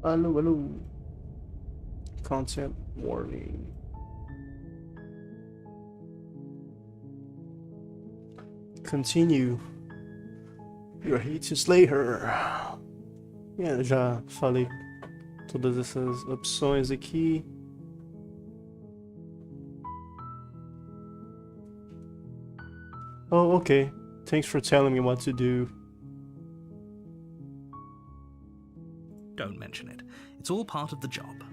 Hello, hello. Content warning. Continue. Your hate to slay her. Já falei todas essas opções aqui. Oh, okay. Thanks for telling me what to do. Don't mention it. It's all part of the job.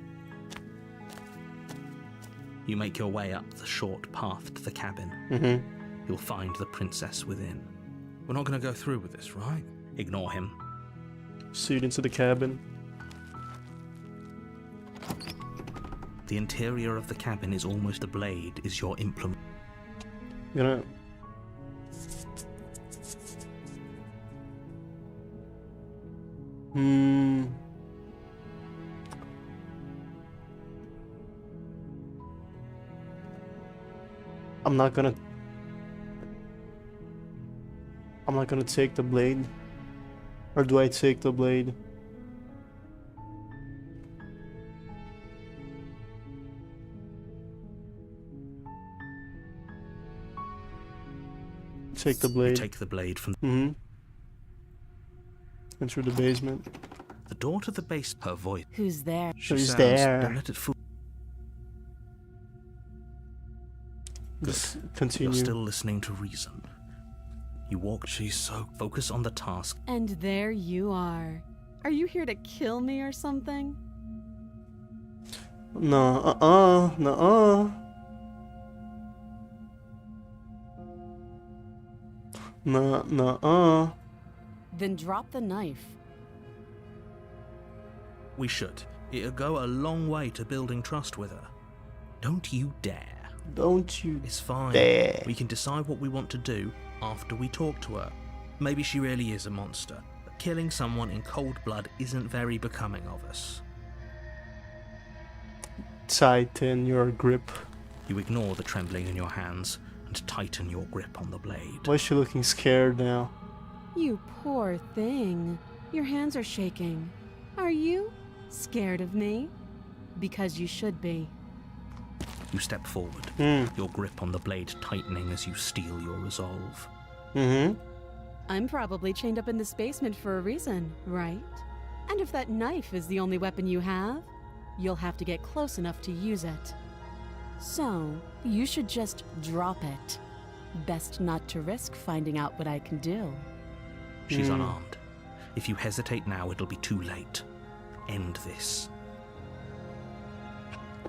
You make your way up the short path to the cabin. You'll find the princess within. We're not going to go through with this, right? Ignore him. Suit into the cabin. The interior of the cabin is almost the blade is your implement. Gonna... I'm not gonna take the blade. Or do I take the blade? Take the blade. You take the blade from... Enter the basement. The door to the base... Her voice. Who's there? Who's there? Don't let it fool... Just continue. You're still listening to reason. You walk... She's so... Focus on the task. And there you are. Are you here to kill me or something? No, nuh-uh. Nuh-uh. Then drop the knife. We should. It'll go a long way to building trust with her. Don't you dare. Don't you It's fine. dare. We can decide what we want to do after we talk to her. Maybe she really is a monster, but killing someone in cold blood isn't very becoming of us. Tighten your grip. You ignore the trembling in your hands and tighten your grip on the blade. Why is she looking scared now? You poor thing. Your hands are shaking. Are you scared of me? Because you should be. You step forward, your grip on the blade tightening as you steel your resolve. I'm probably chained up in this basement for a reason, right? And if that knife is the only weapon you have, you'll have to get close enough to use it. So, you should just drop it. Best not to risk finding out what I can do. She's unarmed. If you hesitate now, it'll be too late. End this.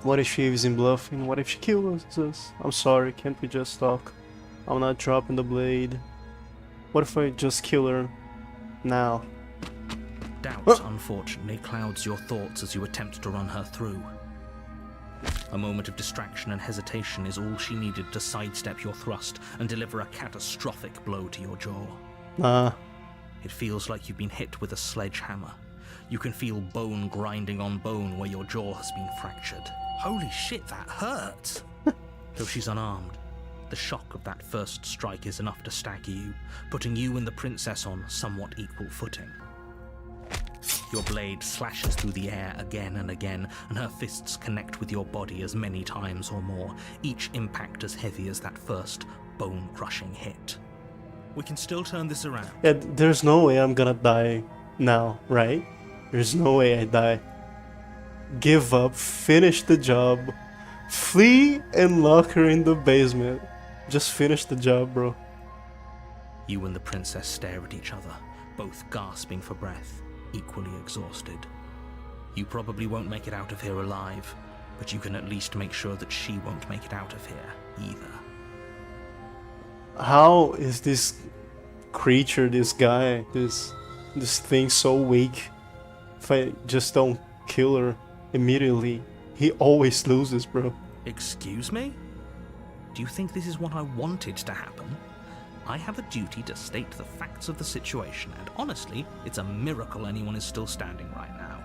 What if she is in bluffing? What if she kills us? I'm sorry, can't we just talk? I'm not dropping the blade. What if I just kill her now? Doubt, unfortunately, clouds your thoughts as you attempt to run her through. A moment of distraction and hesitation is all she needed to sidestep your thrust and deliver a catastrophic blow to your jaw. Nah. It feels like you've been hit with a sledgehammer. You can feel bone grinding on bone where your jaw has been fractured. Holy shit, that hurts! Though she's unarmed, the shock of that first strike is enough to stagger you, putting you and the princess on somewhat equal footing. Your blade slashes through the air again and again, and her fists connect with your body as many times or more, each impact as heavy as that first bone-crushing hit. We can still turn this around. Yeah, there's no way I'm gonna die now, right? There's no way I die. Give up, finish the job, flee and lock her in the basement. Just finish the job, bro. You and the princess stare at each other, both gasping for breath, equally exhausted. You probably won't make it out of here alive, but you can at least make sure that she won't make it out of here either. How is this creature, this guy, this thing so weak? If I just don't kill her immediately, he always loses, bro. Excuse me? Do you think this is what I wanted to happen? I have a duty to state the facts of the situation, and honestly, it's a miracle anyone is still standing right now.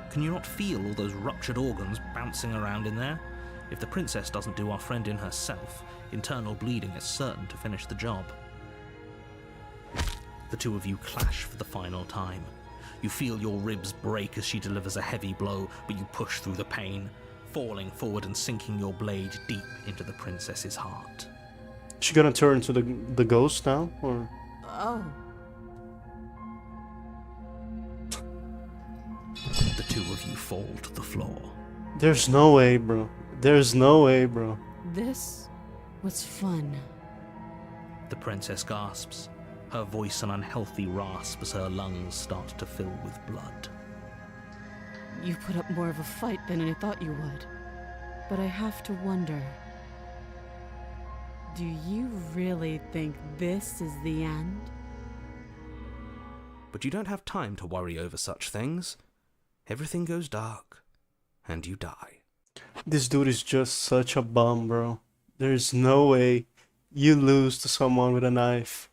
Can you not feel all those ruptured organs bouncing around in there? If the princess doesn't do our friend in herself, internal bleeding is certain to finish the job. The two of you clash for the final time. You feel your ribs break as she delivers a heavy blow, but you push through the pain, falling forward and sinking your blade deep into the princess's heart. She gonna turn to the ghost now, or? Oh. The two of you fall to the floor. There's no way, bro. There's no way, bro. This was fun. The princess gasps, her voice an unhealthy rasp as her lungs start to fill with blood. You put up more of a fight than I thought you would. But I have to wonder, do you really think this is the end? But you don't have time to worry over such things. Everything goes dark, and you die. This dude is just such a bum, bro. There's no way you lose to someone with a knife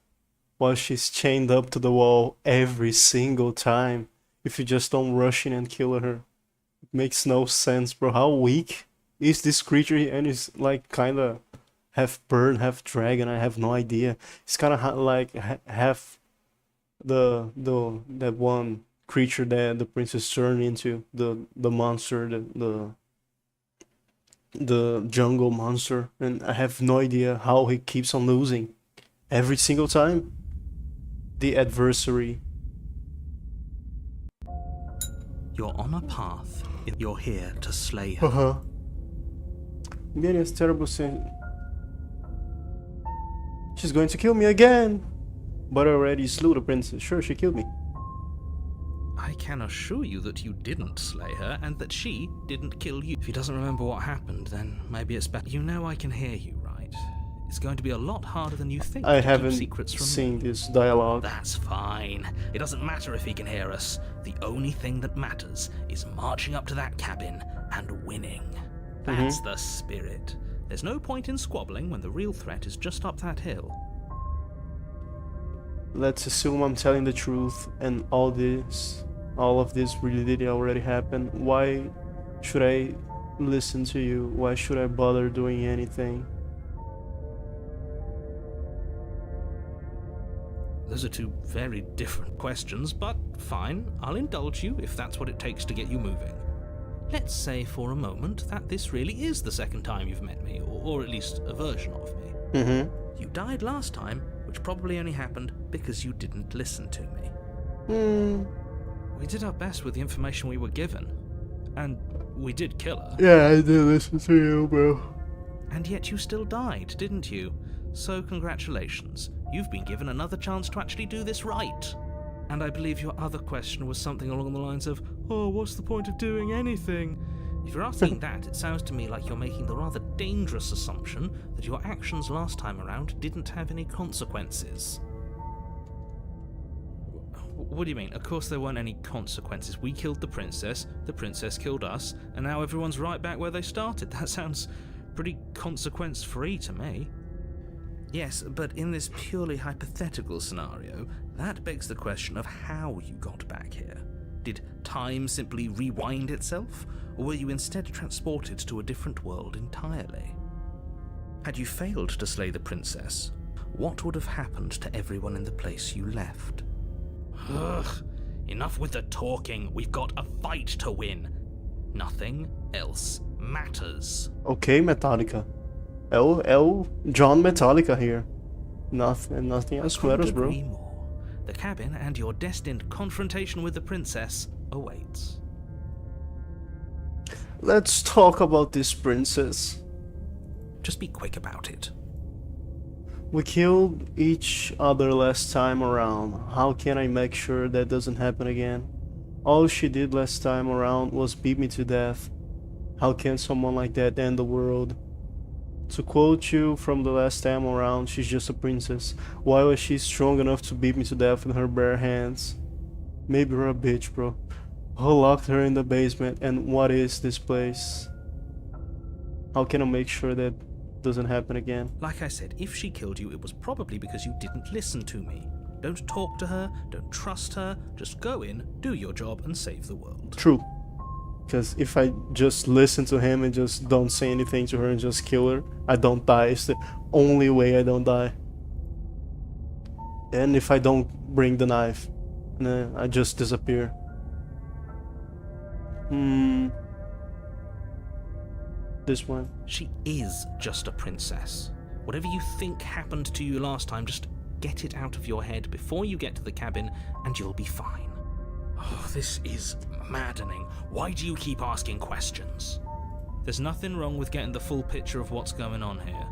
while she's chained up to the wall every single time if you just don't rush in and kill her. It makes no sense, bro. How weak is this creature? And he's like kind of half bird, half dragon. I have no idea. It's kind of like half that one creature that the princess turned into, the monster, the jungle monster, and I have no idea how he keeps on losing every single time. The adversary. You're on a path. You're here to slay her. I'm getting a terrible sense. She's going to kill me again. But I already slew the princess. Sure, she killed me. I can assure you that you didn't slay her, and that she didn't kill you. If he doesn't remember what happened, then maybe it's better. You know I can hear you, right? It's going to be a lot harder than you think I to keep haven't secrets from seen me. this dialogue. That's fine. It doesn't matter if he can hear us. The only thing that matters is marching up to that cabin and winning. That's the spirit. There's no point in squabbling when the real threat is just up that hill. Let's assume I'm telling the truth and all of this really did already happen. Why should I listen to you? Why should I bother doing anything? Those are two very different questions, but fine, I'll indulge you if that's what it takes to get you moving. Let's say for a moment that this really is the second time you've met me, or at least a version of me. You died last time, which probably only happened because you didn't listen to me. We did our best with the information we were given, and we did kill her. Yeah, I did listen to you, bro. And yet you still died, didn't you? So congratulations, you've been given another chance to actually do this right. And I believe your other question was something along the lines of, oh, what's the point of doing anything? If you're asking that, it sounds to me like you're making the rather dangerous assumption that your actions last time around didn't have any consequences. What do you mean? Of course there weren't any consequences. We killed the princess killed us, and now everyone's right back where they started. That sounds pretty consequence-free to me. Yes, but in this purely hypothetical scenario, that begs the question of how you got back here. Did time simply rewind itself, or were you instead transported to a different world entirely? Had you failed to slay the princess, what would have happened to everyone in the place you left? Ugh, enough with the talking. We've got a fight to win. Nothing else matters. Okay, Metallica. John Metallica here. Nothing else matters, bro. Agree more. The cabin and your destined confrontation with the princess awaits. Let's talk about this princess. Just be quick about it. We killed each other last time around. How can I make sure that doesn't happen again? All she did last time around was beat me to death. How can someone like that end the world? To quote you from the last time around, she's just a princess. Why was she strong enough to beat me to death with her bare hands? Maybe you're a bitch, bro. Who locked her in the basement, and what is this place? How can I make sure that doesn't happen again? Like I said, if she killed you, it was probably because you didn't listen to me. Don't talk to her, don't trust her, just go in, do your job, and save the world. True. Because if I just listen to him and just don't say anything to her and just kill her, I don't die. It's the only way I don't die. And if I don't bring the knife, I just disappear. Hmm. This one. She is just a princess. Whatever you think happened to you last time, just get it out of your head before you get to the cabin and you'll be fine. Oh, this is maddening. Why do you keep asking questions? There's nothing wrong with getting the full picture of what's going on here.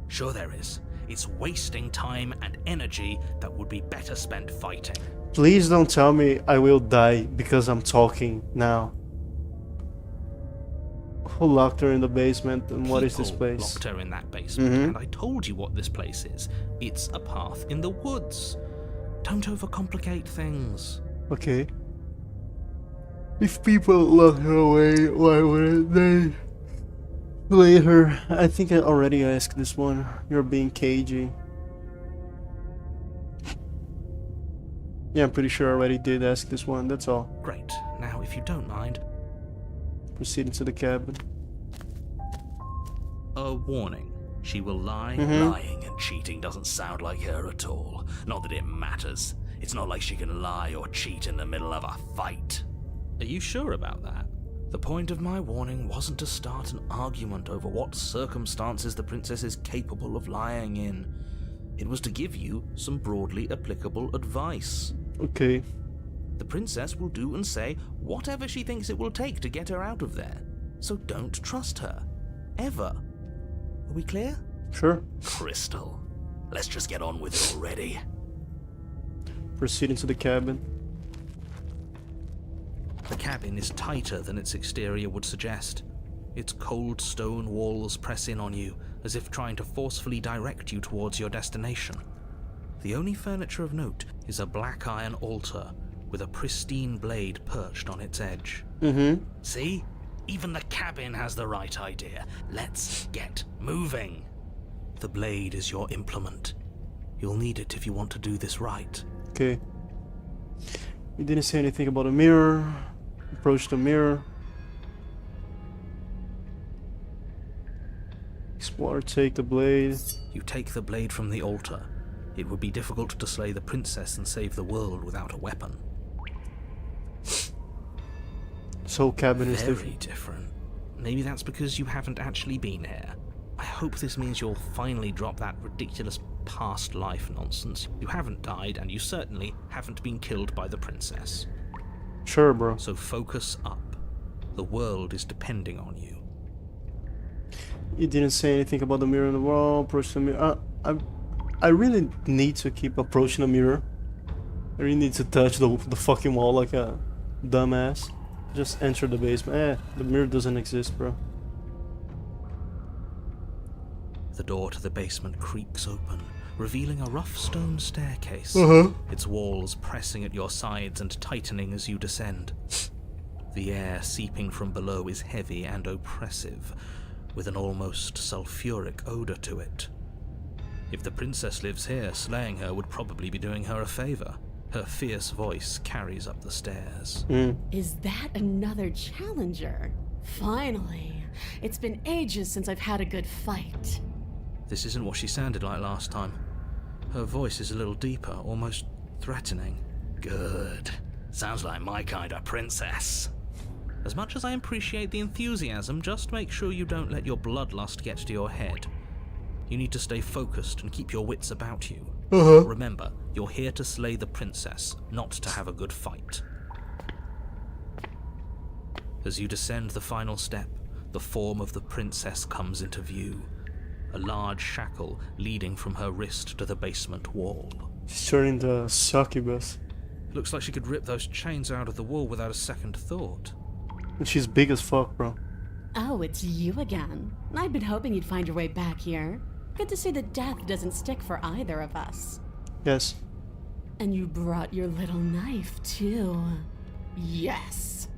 Sure there is. It's wasting time and energy that would be better spent fighting. Please don't tell me I will die because I'm talking now. Who locked her in the basement and what is this People place? locked her in that basement, and I told you what this place is. It's a path in the woods. Don't overcomplicate things. Okay. If people lock her away, why wouldn't they play her? I think I already asked this one. You're being cagey. Yeah, I'm pretty sure I already did ask this one, that's all. Great. Now, if you don't mind, Proceed into the cabin. a warning. She will lie. Lying and cheating doesn't sound like her at all. Not that it matters. It's not like she can lie or cheat in the middle of a fight. Are you sure about that? The point of my warning wasn't to start an argument over what circumstances the princess is capable of lying in. It was to give you some broadly applicable advice. Okay. The princess will do and say whatever she thinks it will take to get her out of there. So don't trust her. Ever. Are we clear? Sure. Crystal, let's just get on with it already. Proceed into the cabin. The cabin is tighter than its exterior would suggest. Its cold stone walls press in on you, as if trying to forcefully direct you towards your destination. The only furniture of note is a black iron altar with a pristine blade perched on its edge. See? Even the cabin has the right idea. Let's get moving. The blade is your implement. You'll need it if you want to do this right. Okay. You didn't say anything about a mirror. Approach the mirror. Explore, take the blade. You take the blade from the altar. It would be difficult to slay the princess and save the world without a weapon. This whole cabin is Very different. different. Maybe that's because you haven't actually been here. I hope this means you'll finally drop that ridiculous past life nonsense. You haven't died, and you certainly haven't been killed by the princess. Sure, bro. So focus up. The world is depending on you. You didn't say anything about the mirror on the wall. Approach the mirror. I really need to keep approaching the mirror. I really need to touch the fucking wall like a dumbass. Just enter the basement. The mirror doesn't exist, bro. The door to the basement creaks open, revealing a rough stone staircase, its walls pressing at your sides and tightening as you descend. The air seeping from below is heavy and oppressive, with an almost sulfuric odor to it. If the princess lives here, slaying her would probably be doing her a favor. Her fierce voice carries up the stairs. Is that another challenger? Finally. It's been ages since I've had a good fight. This isn't what she sounded like last time. Her voice is a little deeper, almost threatening. Good. Sounds like my kind of princess. As much as I appreciate the enthusiasm, just make sure you don't let your bloodlust get to your head. You need to stay focused and keep your wits about you. Remember, you're here to slay the princess, not to have a good fight. As you descend the final step, the form of the princess comes into view. A large shackle leading from her wrist to the basement wall. She's turning the succubus. Looks like she could rip those chains out of the wall without a second thought. And she's big as fuck, bro. Oh, it's you again. I'd been hoping you'd find your way back here. Good to see that death doesn't stick for either of us. Yes. And you brought your little knife, too. Yes.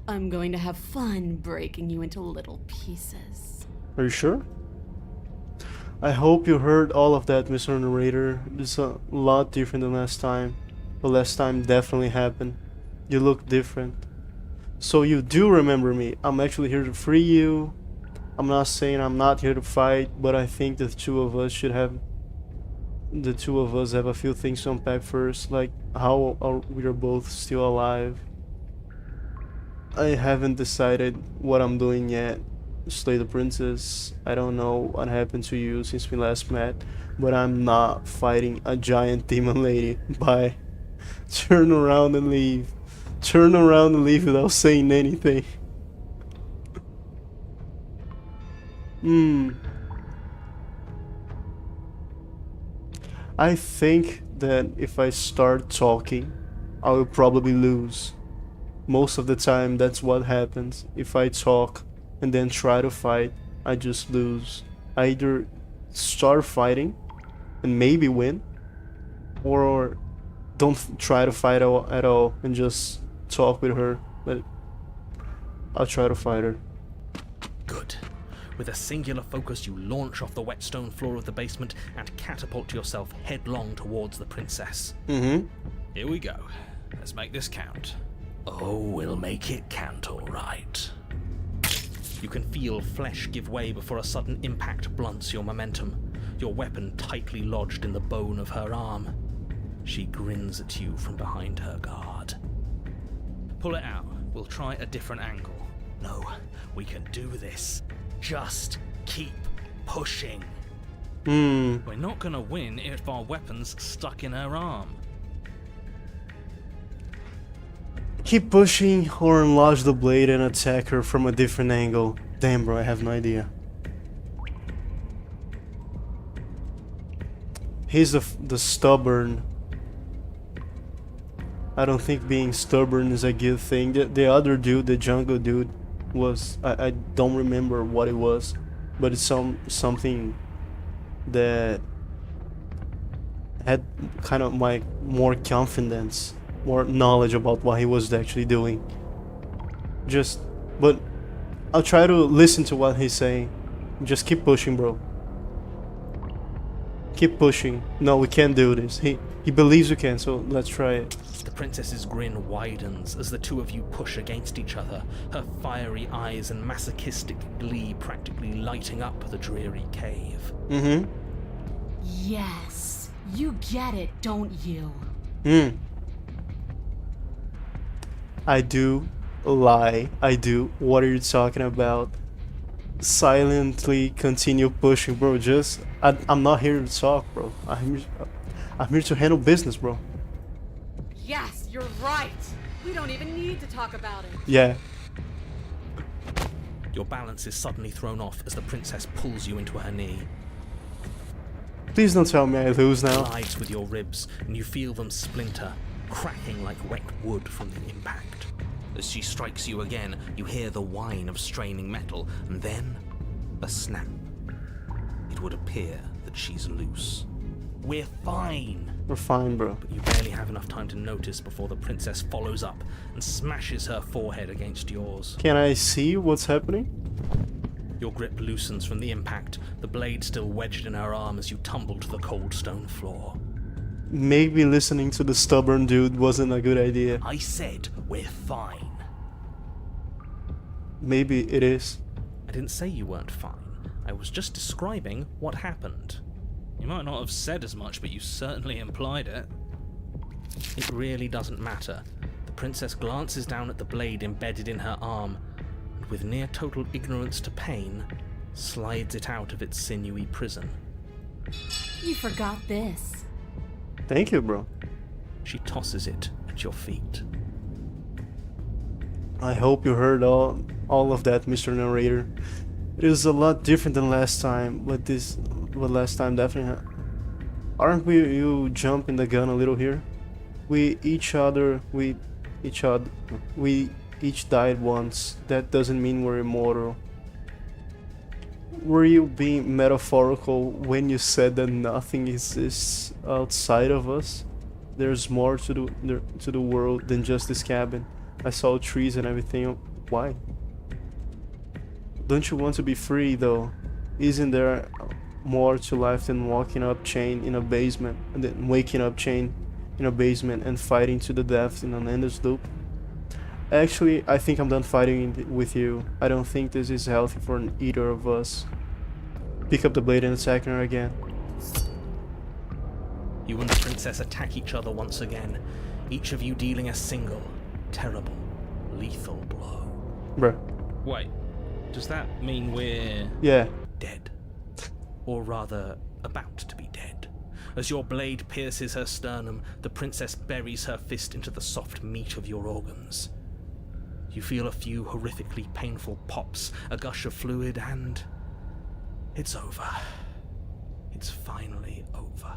I'm going to have fun breaking you into little pieces. Are you sure? I hope you heard all of that, Mr. Narrator. It's a lot different than last time. The last time definitely happened. You look different. So you do remember me. I'm actually here to free you. I'm not saying I'm not here to fight, but I think the two of us have a few things to unpack first, like how we are both still alive. I haven't decided what I'm doing yet. Slay the princess. I don't know what happened to you since we last met, but I'm not fighting a giant demon lady. Bye. Turn around and leave. Turn around and leave without saying anything. I think that if I start talking, I will probably lose. Most of the time, that's what happens. If I talk and then try to fight, I just lose. I either start fighting and maybe win, or don't try to fight at all and just talk with her. But I'll try to fight her. Good. With a singular focus, you launch off the whetstone floor of the basement and catapult yourself headlong towards the princess. Mm-hmm. Here we go. Let's make this count. Oh, we'll make it count, all right. You can feel flesh give way before a sudden impact blunts your momentum, your weapon tightly lodged in the bone of her arm. She grins at you from behind her guard. Pull it out. We'll try a different angle. No, we can do this. Just keep pushing. We're not gonna win if our weapon's stuck in her arm. Keep pushing or enlarge the blade and attack her from a different angle. Damn, bro, I have no idea. He's the stubborn. I don't think being stubborn is a good thing. The other dude, the jungle dude, was I don't remember what it was, but it's something that had kind of more confidence, more knowledge about what he was actually doing. But I'll try to listen to what he's saying. Just keep pushing, bro. Keep pushing. No, we can't do this. He believes we can, so let's try it. The princess's grin widens as the two of you push against each other, her fiery eyes and masochistic glee practically lighting up the dreary cave. Mm-hmm. Yes, you get it, don't you? I do lie. I do. What are you talking about? Silently continue pushing, bro. I'm not here to talk, bro. I'm here to handle business, bro. Yes, you're right. We don't even need to talk about it. Yeah. Your balance is suddenly thrown off as the princess pulls you into her knee. Please don't tell me I lose now. Collides with your ribs, and you feel them splinter, cracking like wet wood from the impact. As she strikes you again, you hear the whine of straining metal, and then a snap. It would appear that she's loose. We're fine! We're fine, bro. But you barely have enough time to notice before the princess follows up and smashes her forehead against yours. Can I see what's happening? Your grip loosens from the impact, the blade still wedged in her arm as you tumble to the cold stone floor. Maybe listening to the stubborn dude wasn't a good idea. I said we're fine. Maybe it is. I didn't say you weren't fine. I was just describing what happened. You might not have said as much, but you certainly implied it. It really doesn't matter. The princess glances down at the blade embedded in her arm, and with near total ignorance to pain, slides it out of its sinewy prison. You forgot this. Thank you, bro. She tosses it at your feet. I hope you heard all of that, Mr. Narrator. It is a lot different than last time, but last time definitely. Aren't you jumping the gun a little here? We each died once. That doesn't mean we're immortal. Were you being metaphorical when you said that nothing exists outside of us? There's more to the world than just this cabin. I saw trees and everything. Why? Don't you want to be free, though? Isn't there more to life than walking up chained in a basement and then waking up chained in a basement and fighting to the death in an endless loop? Actually, I think I'm done fighting with you. I don't think this is healthy for either of us. Pick up the blade and attack her again. You and the princess attack each other once again, each of you dealing a single, terrible, lethal blow. Bruh. Wait, does that mean we're Yeah. dead? Or rather, about to be dead. As your blade pierces her sternum, the princess buries her fist into the soft meat of your organs. You feel a few horrifically painful pops, a gush of fluid, and it's over. It's finally over.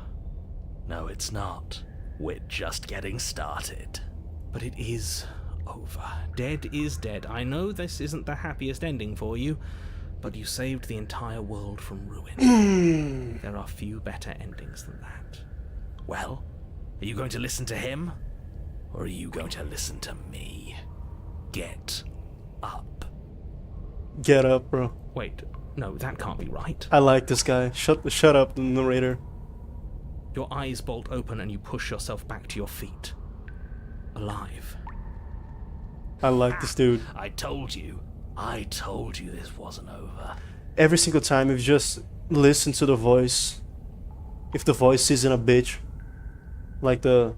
No, it's not. We're just getting started. But it is over. Dead is dead. I know this isn't the happiest ending for you, but you saved the entire world from ruin. There are few better endings than that. Well, are you going to listen to him? Or are you going to listen to me? Get up. Get up, bro. Wait, no, that can't be right. I like this guy. Shut up, the narrator. Your eyes bolt open and you push yourself back to your feet. Alive. I like this dude. I told you this wasn't over. Every single time, if you just listen to the voice, if the voice isn't a bitch, like the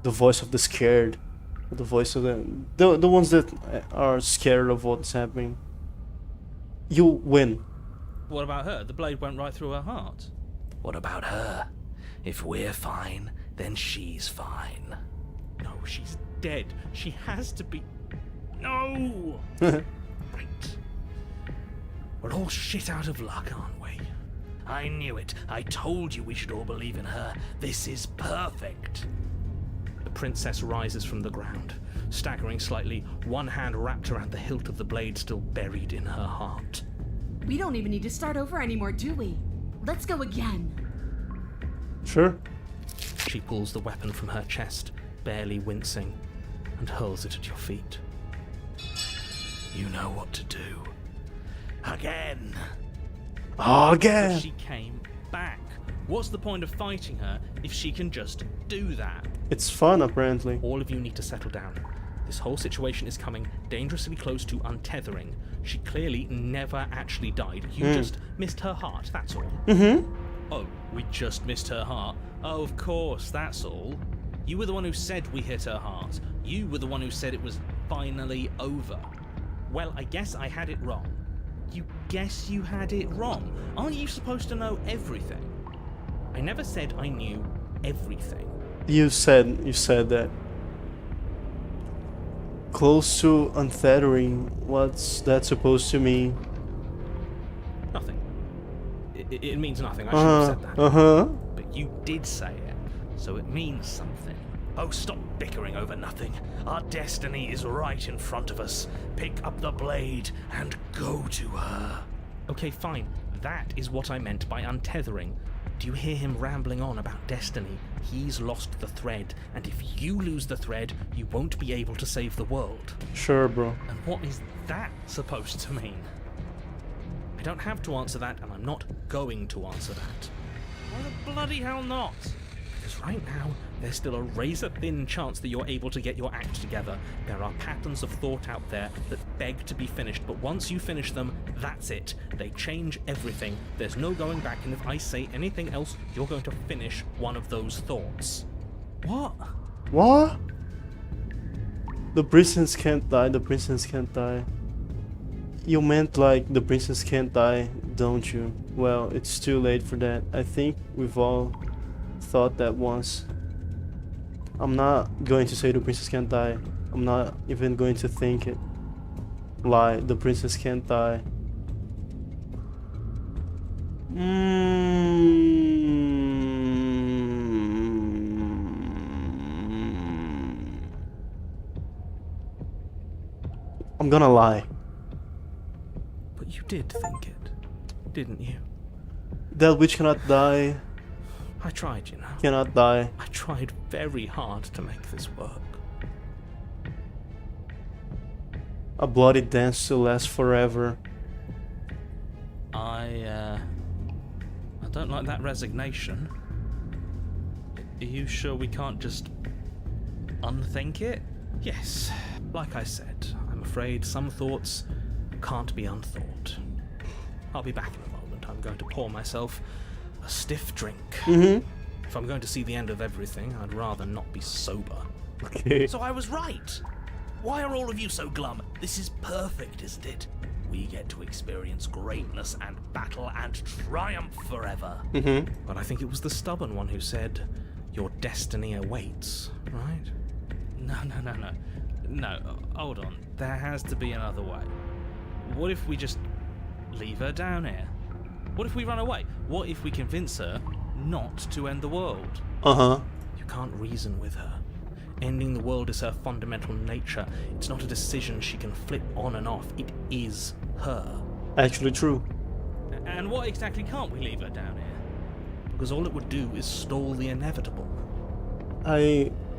voice of the scared, the voice of the ones that are scared of what's happening, you win. What about her? The blade went right through her heart. What about her? If we're fine, then she's fine. No, she's dead. She has to be... No! Right. We're all shit out of luck, aren't we? I knew it. I told you we should all believe in her. This is perfect. The princess rises from the ground, staggering slightly, one hand wrapped around the hilt of the blade still buried in her heart. We don't even need to start over anymore, do we? Let's go again. Sure. She pulls the weapon from her chest, barely wincing, and hurls it at your feet. You know what to do. Again. Oh, But again. she came back. What's the point of fighting her if she can just do that? It's fun, apparently. All of you need to settle down. This whole situation is coming dangerously close to untethering. She clearly never actually died. You just missed her heart, that's all. Oh, we just missed her heart. Oh, of course, that's all. You were the one who said we hit her heart. You were the one who said it was finally over. Well, I guess I had it wrong. You guess you had it wrong? Aren't you supposed to know everything? I never said I knew everything. You said that. Close to unfettering. What's that supposed to mean? Nothing. It means nothing. I should have said that. But you did say it, so it means something. Oh, stop bickering over nothing. Our destiny is right in front of us. Pick up the blade and go to her. Okay, fine. That is what I meant by untethering. Do you hear him rambling on about destiny? He's lost the thread, and if you lose the thread, you won't be able to save the world. Sure, bro. And what is that supposed to mean? I don't have to answer that, and I'm not going to answer that. Why the bloody hell not? Because right now, there's still a razor-thin chance that you're able to get your act together. There are patterns of thought out there that beg to be finished, but once you finish them, that's it. They change everything. There's no going back, and if I say anything else, you're going to finish one of those thoughts. What? What? The princess can't die. The princess can't die. You meant like the princess can't die, don't you? Well, it's too late for that. I think we've all thought that once. I'm not going to say the princess can't die. I'm not even going to think it. Lie, the princess can't die. I'm gonna lie. But you did think it, didn't you? That witch cannot die. I tried, you know. Cannot die. I tried very hard to make this work. A bloody dance to last forever. I don't like that resignation. Are you sure we can't just unthink it? Yes, like I said, I'm afraid some thoughts can't be unthought. I'll be back in a moment. I'm going to pour myself a stiff drink. If I'm going to see the end of everything, I'd rather not be sober. Okay. So I was right. Why are all of you so glum? This is perfect, isn't it? We get to experience greatness and battle and triumph forever. But I think it was the stubborn one who said, your destiny awaits, right? No, hold on. There has to be another way. What if we just leave her down here? What if we run away? What if we convince her not to end the world? Uh-huh. You can't reason with her. Ending the world is her fundamental nature. It's not a decision she can flip on and off. It is her. Actually true. And what exactly can't we leave her down here? Because all it would do is stall the inevitable.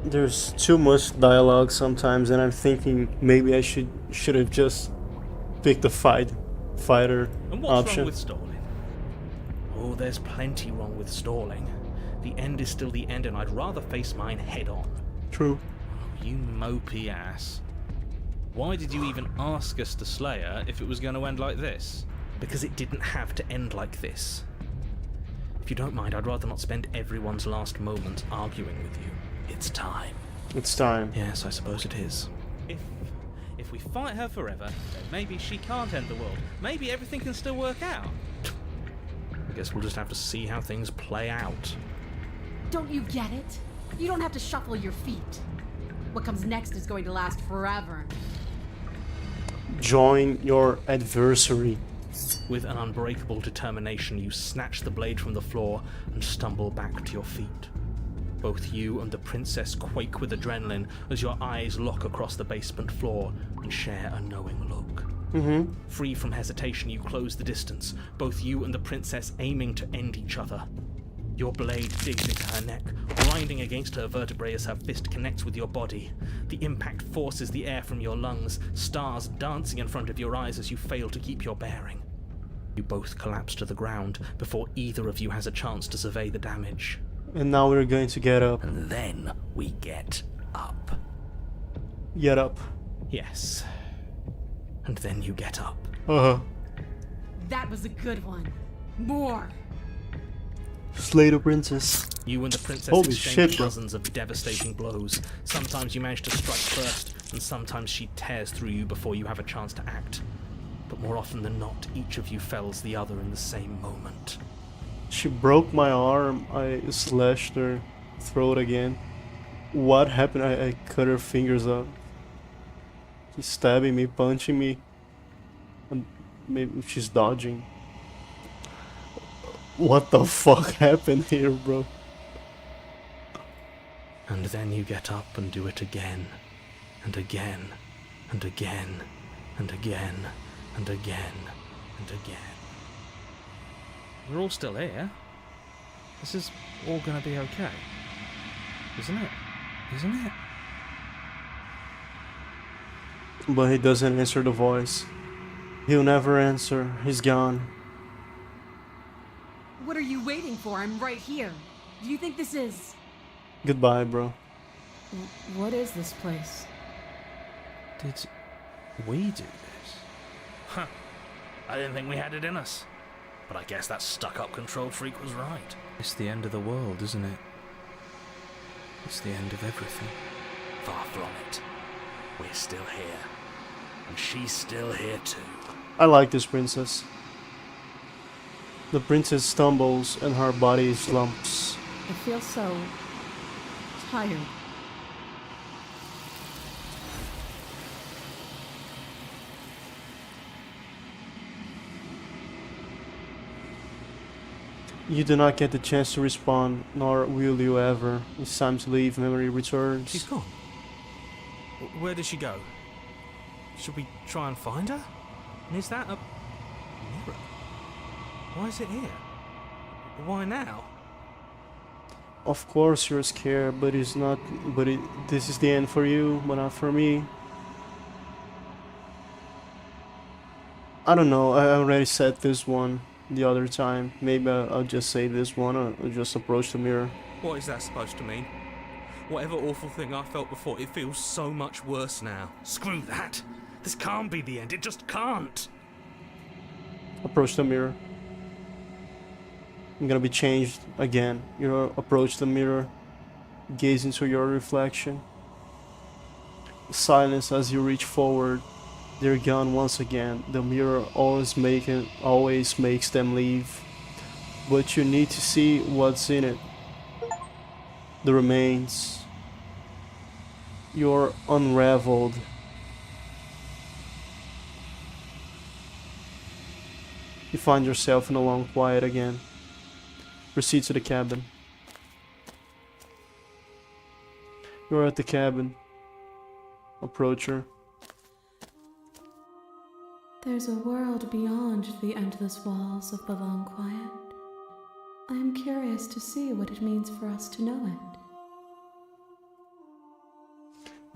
There's too much dialogue sometimes, and I'm thinking maybe I should have just picked the fighter And what's option. wrong with stalling? Oh, there's plenty wrong with stalling. The end is still the end, and I'd rather face mine head on. True. You mopey ass. Why did you even ask us to slay her if it was going to end like this? Because it didn't have to end like this. If you don't mind, I'd rather not spend everyone's last moments arguing with you. It's time. It's time. Yes, I suppose it is. If we fight her forever, then maybe she can't end the world. Maybe everything can still work out. I guess we'll just have to see how things play out. Don't you get it? You don't have to shuffle your feet. What comes next is going to last forever. Join your adversary. With an unbreakable determination, you snatch the blade from the floor and stumble back to your feet. Both you and the princess quake with adrenaline as your eyes lock across the basement floor and share a knowing look. Free from hesitation, you close the distance, both you and the princess aiming to end each other. Your blade digs into her neck, grinding against her vertebrae as her fist connects with your body. The impact forces the air from your lungs, stars dancing in front of your eyes as you fail to keep your bearing. You both collapse to the ground before either of you has a chance to survey the damage. And now we're going to get up. And then we get up. Get up. Yes. And then you get up. Uh-huh. That was a good one. More. Slay the princess. You and the princess Holy exchange shit, bro. dozens of devastating blows. Sometimes you manage to strike first, and sometimes she tears through you before you have a chance to act. But more often than not, each of you fells the other in the same moment. She broke my arm. I slashed her throat again. What happened? I cut her fingers up. She's stabbing me, punching me. And maybe she's dodging. What the fuck happened here, bro? And then you get up and do it again, and again, and again, and again, and again, and again. We're all still here. This is all gonna be okay. Isn't it? Isn't it? But he doesn't answer the voice. He'll never answer. He's gone. What are you waiting for? I'm right here. Do you think this is... Goodbye, bro. What is this place? Did we do this? Huh. I didn't think we had it in us. But I guess that stuck-up control freak was right. It's the end of the world, isn't it? It's the end of everything. Far from it. We're still here. And she's still here too. I like this princess. The princess stumbles and her body slumps. I feel so... tired. You do not get the chance to respond, nor will you ever. It's time to leave. Memory returns. She's gone. Where did she go? Should we try and find her? And is that a mirror? Why is it here? Why now? Of course you're scared, but it's not. This is the end for you, but not for me. I don't know. I already said this one the other time. Maybe I'll just say this one, or I'll just approach the mirror. What is that supposed to mean? Whatever awful thing I felt before, it feels so much worse now. Screw that! This can't be the end. It just can't! Approach the mirror. I'm gonna be changed again. You approach the mirror, gaze into your reflection. Silence as you reach forward. They're gone once again. The mirror always makes them leave. But you need to see what's in it. The remains. You're unraveled. You find yourself in a long quiet again. Proceed to the cabin. You're at the cabin. Approach her. There's a world beyond the endless walls of the long quiet. I am curious to see what it means for us to know it.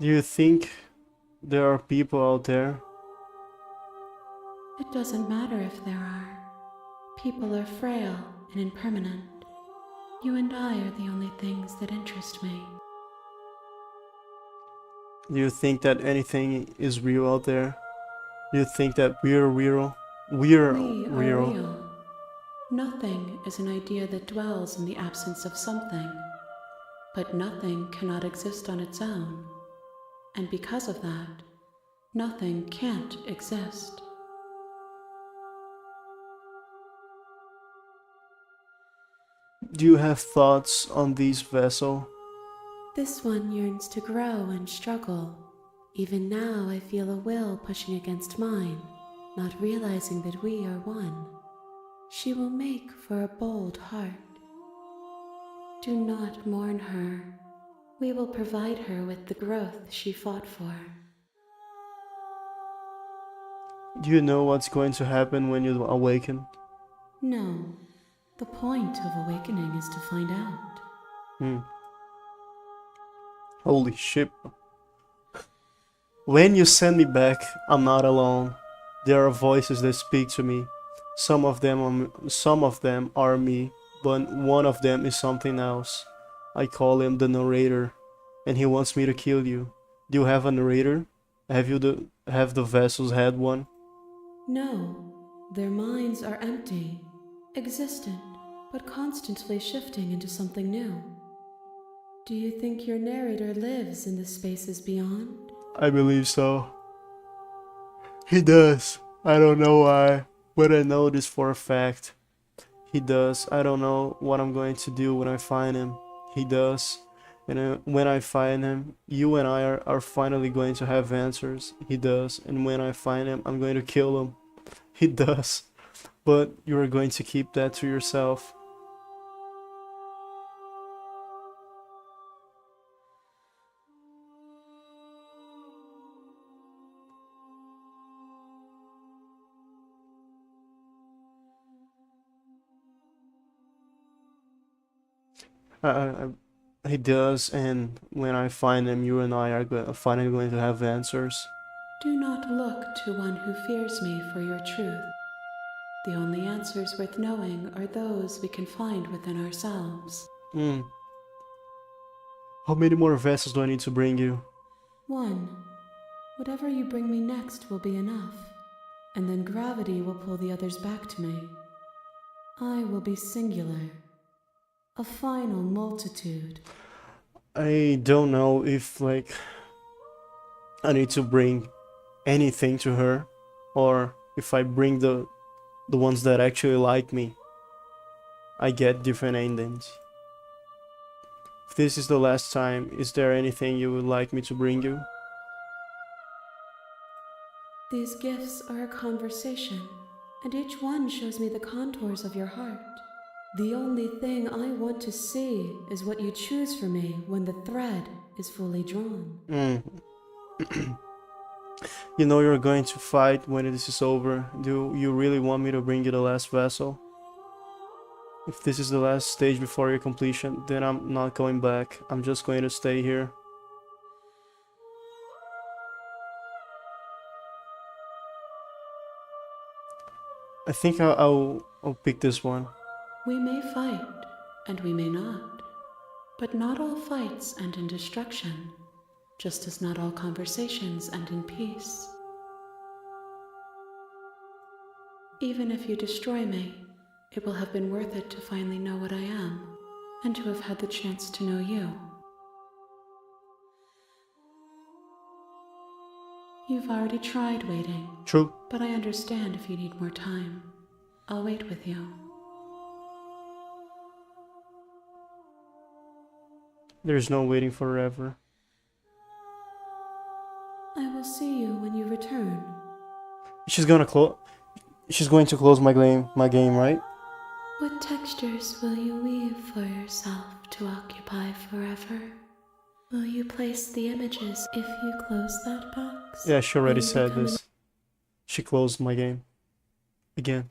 Do you think there are people out there? It doesn't matter if there are. People are frail and impermanent. You and I are the only things that interest me. Do you think that anything is real out there? Do you think that we're real? We're We are real. real. Nothing is an idea that dwells in the absence of something. But nothing cannot exist on its own. And because of that, nothing can't exist. Do you have thoughts on this vessel? This one yearns to grow and struggle. Even now I feel a will pushing against mine, not realizing that we are one. She will make for a bold heart. Do not mourn her. We will provide her with the growth she fought for. Do you know what's going to happen when you awaken? No, the point of awakening is to find out. Holy shit. When you send me back, I'm not alone. There are voices that speak to me. Some of them are me, but one of them is something else. I call him the narrator, and he wants me to kill you. Do you have a narrator? Have the vessels had one? No, their minds are empty, existent, but constantly shifting into something new. Do you think your narrator lives in the spaces beyond? I believe so. He does. I don't know why, but I know this for a fact. He does. I don't know what I'm going to do when I find him. He does. And when I find him, you and I are finally going to have answers. He does. And when I find him, I'm going to kill him. He does. But you are going to keep that to yourself. He does, and when I find him, you and I are finally going to have answers. Do not look to one who fears me for your truth. The only answers worth knowing are those we can find within ourselves. How many more vessels do I need to bring you? One. Whatever you bring me next will be enough, and then gravity will pull the others back to me. I will be singular. A final multitude. I don't know if, I need to bring anything to her, or if I bring the ones that actually like me, I get different endings. If this is the last time, is there anything you would like me to bring you? These gifts are a conversation, and each one shows me the contours of your heart. The only thing I want to see is what you choose for me when the thread is fully drawn. You know you're going to fight when this is over. Do you really want me to bring you the last vessel? If this is the last stage before your completion, then I'm not going back. I'm just going to stay here. I think I'll pick this one. We may fight, and we may not. But not all fights end in destruction, just as not all conversations end in peace. Even if you destroy me, it will have been worth it to finally know what I am, and to have had the chance to know you. You've already tried waiting, True. but I understand if you need more time. I'll wait with you. There's no waiting forever. I will see you when you return. She's going to close my game, right? What textures will you weave for yourself to occupy forever? Will you place the images if you close that box? Yeah, she already Will you said become this. She closed my game. Again.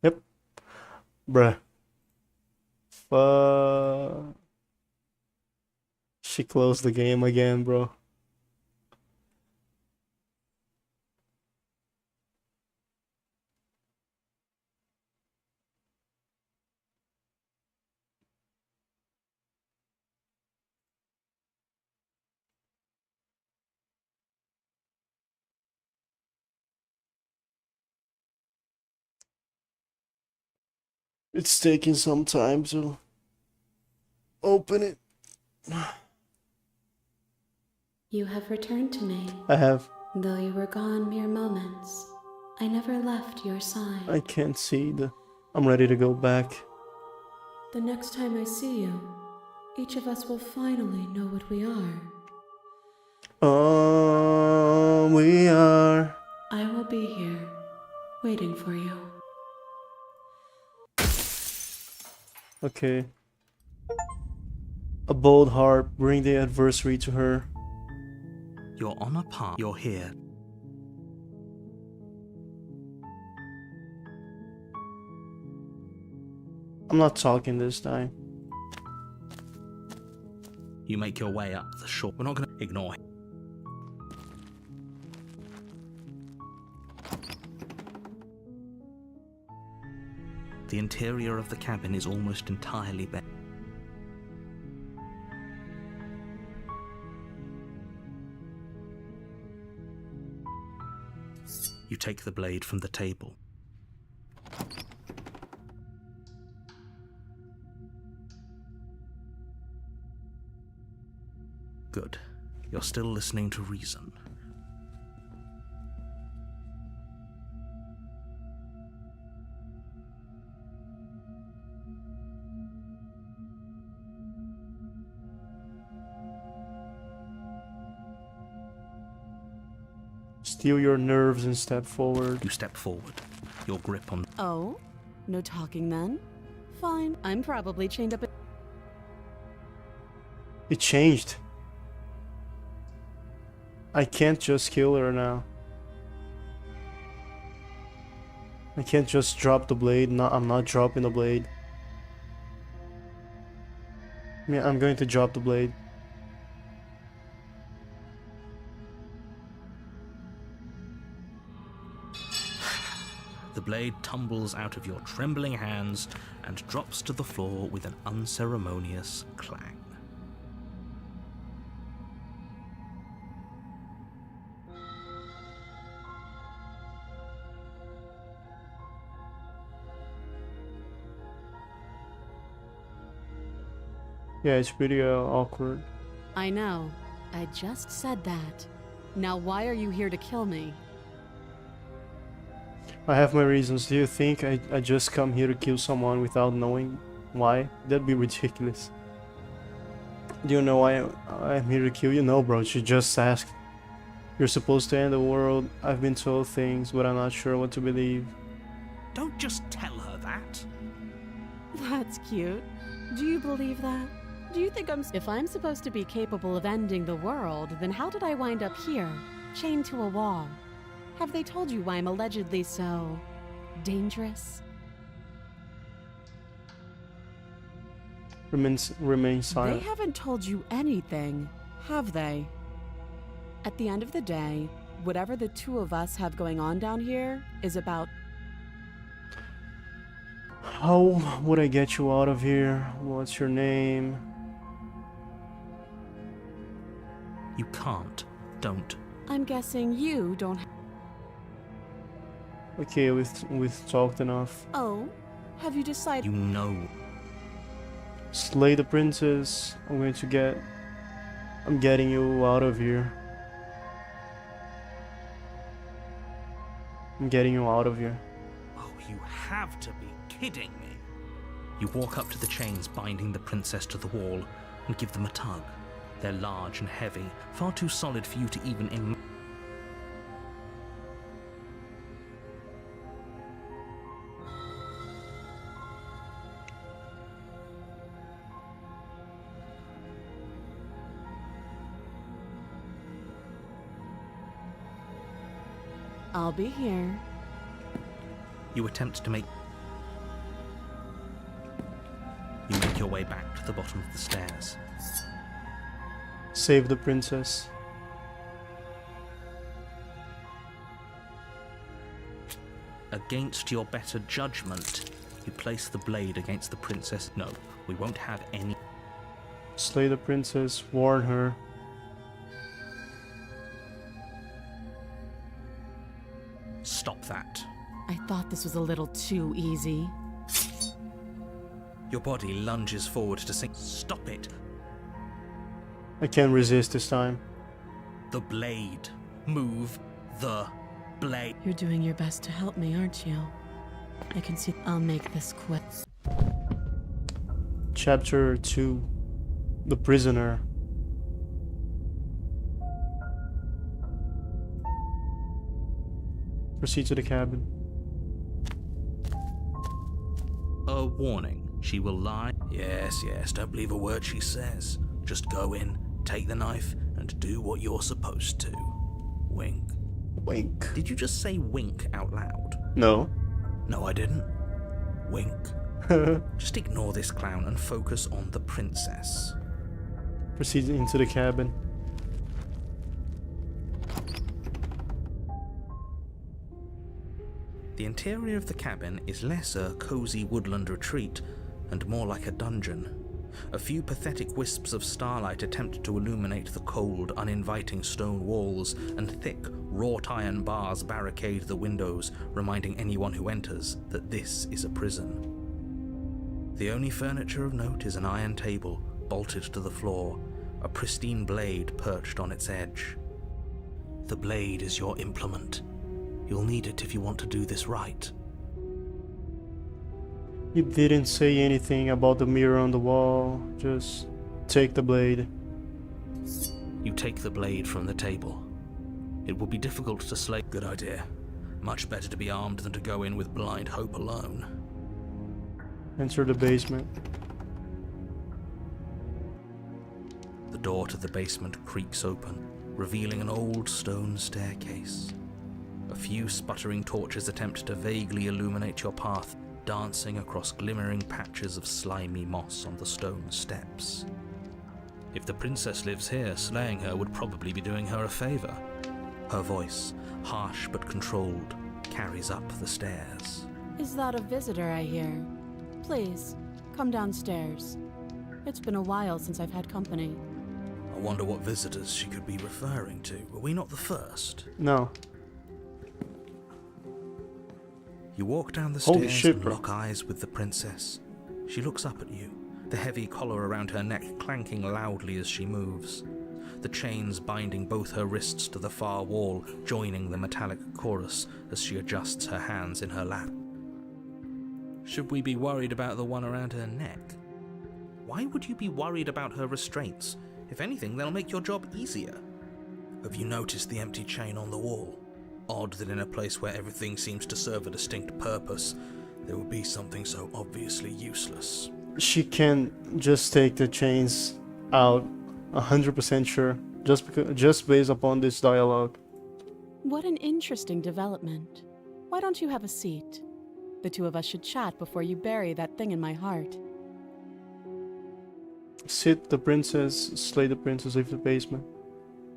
Yep. Bruh. Fuck. She closed the game again, bro. It's taking some time to open it. You have returned to me. I have. Though you were gone mere moments, I never left your side. I can't see I'm ready to go back. The next time I see you, each of us will finally know what we are. Oh, we are. I will be here, waiting for you. Okay. A bold heart, bring the adversary to her. You're on a path. You're here. I'm not talking this time. You make your way up the shore. We're not going to ignore him. The interior of the cabin is almost entirely bare. You take the blade from the table. Good. You're still listening to reason. Steel your nerves and step forward. You step forward. Your grip on... Oh? No talking then? Fine. I'm probably chained up. It changed. I can't just kill her now. I can't just drop the blade. No, I'm not dropping the blade. Yeah, I'm going to drop the blade. The blade tumbles out of your trembling hands and drops to the floor with an unceremonious clang. Yeah, it's pretty awkward. I know. I just said that. Now why are you here to kill me? I have my reasons. Do you think I just come here to kill someone without knowing why? That'd be ridiculous. Do you know why I'm here to kill you? No, bro, she just asked. You're supposed to end the world. I've been told things, but I'm not sure what to believe. Don't just tell her that. That's cute. Do you believe that? Do you think if I'm supposed to be capable of ending the world, then how did I wind up here, chained to a wall? Have they told you why I'm allegedly so dangerous? Remain They silent. haven't told you anything, have they? At the end of the day, whatever the two of us have going on down here is about... How would I get you out of here? What's your name? You can't. Don't. I'm guessing you don't... Okay, we've talked enough. Oh? Have you decided... You know. Slay the princess. I'm getting you out of here. I'm getting you out of here. Oh, you have to be kidding me. You walk up to the chains binding the princess to the wall and give them a tug. They're large and heavy, far too solid for you to even imagine. I'll be here. You attempt to make your way back to the bottom of the stairs. Save the princess. Against your better judgment, you place the blade against the princess. No, we won't have any. Slay the princess, warn her. Stop that. I thought this was a little too easy. Your body lunges forward to sink. Stop it. I can't resist this time. The blade. Move the blade. You're doing your best to help me, aren't you? I can see. I'll make this quick. Chapter 2. The Prisoner. Proceed to the cabin. A warning. She will lie. Yes, don't believe a word she says. Just go in, take the knife, and do what you're supposed to. Wink. Wink. Did you just say wink out loud? No. No, I didn't. Wink. Just ignore this clown and focus on the princess. Proceed into the cabin. The interior of the cabin is less a cozy woodland retreat and more like a dungeon. A few pathetic wisps of starlight attempt to illuminate the cold, uninviting stone walls, and thick, wrought iron bars barricade the windows, reminding anyone who enters that this is a prison. The only furniture of note is an iron table, bolted to the floor, a pristine blade perched on its edge. The blade is your implement. You'll need it if you want to do this right. He didn't say anything about the mirror on the wall. Just take the blade. You take the blade from the table. It will be difficult to slay. Good idea. Much better to be armed than to go in with blind hope alone. Enter the basement. The door to the basement creaks open, revealing an old stone staircase. A few sputtering torches attempt to vaguely illuminate your path, dancing across glimmering patches of slimy moss on the stone steps. If the princess lives here, slaying her would probably be doing her a favor. Her voice, harsh but controlled, carries up the stairs. Is that a visitor I hear? Please, come downstairs. It's been a while since I've had company. I wonder what visitors she could be referring to. Were we not the first? No. You walk down the Holy stairs shit, and bro. lock eyes with the princess. She looks up at you, the heavy collar around her neck clanking loudly as she moves. The chains binding both her wrists to the far wall, joining the metallic chorus as she adjusts her hands in her lap. Should we be worried about the one around her neck? Why would you be worried about her restraints? If anything, they'll make your job easier. Have you noticed the empty chain on the wall? Odd that in a place where everything seems to serve a distinct purpose, there would be something so obviously useless. She can just take the chains out. 100% sure. Just based upon this dialogue. What an interesting development. Why don't you have a seat? The two of us should chat before you bury that thing in my heart. Sit the princess, slay the princess, leave the basement.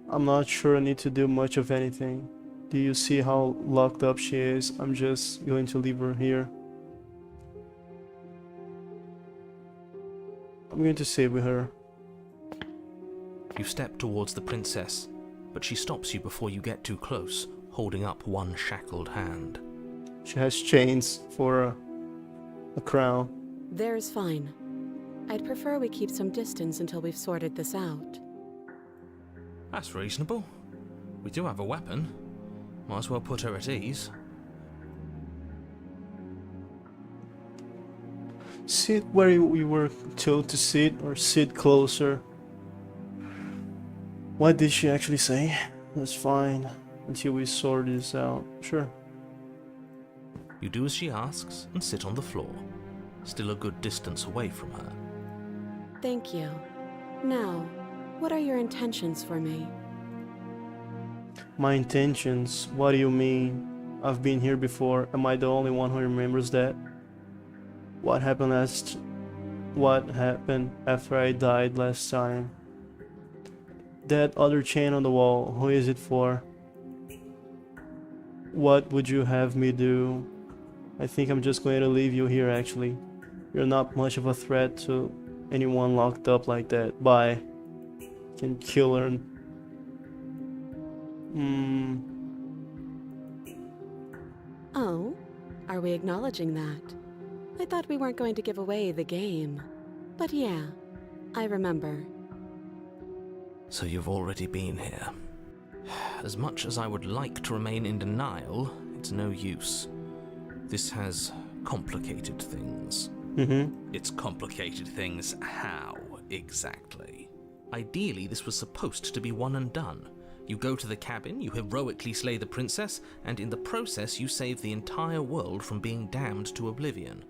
I'm not sure I need to do much of anything. Do you see how locked up she is? I'm just going to leave her here. I'm going to sit with her. You step towards the princess, but she stops you before you get too close, holding up one shackled hand. She has chains for a crown. There's fine. I'd prefer we keep some distance until we've sorted this out. That's reasonable. We do have a weapon. Might as well put her at ease. Sit where we were told to sit, or sit closer. What did she actually say? That's fine, until we sort this out. Sure. You do as she asks and sit on the floor, still a good distance away from her. Thank you. Now, what are your intentions for me? My intentions? What do you mean? I've been here before. Am I the only one who remembers that? What happened after I died last time? That other chain on the wall, who is it for? What would you have me do? I think I'm just going to leave you here actually. You're not much of a threat to anyone locked up like that. Bye. Can kill her. Oh, are we acknowledging that? I thought we weren't going to give away the game. But yeah, I remember. So you've already been here. As much as I would like to remain in denial, it's no use. This has complicated things. It's complicated things how, exactly? Ideally, this was supposed to be one and done. You go to the cabin, you heroically slay the princess, and in the process you save the entire world from being damned to oblivion.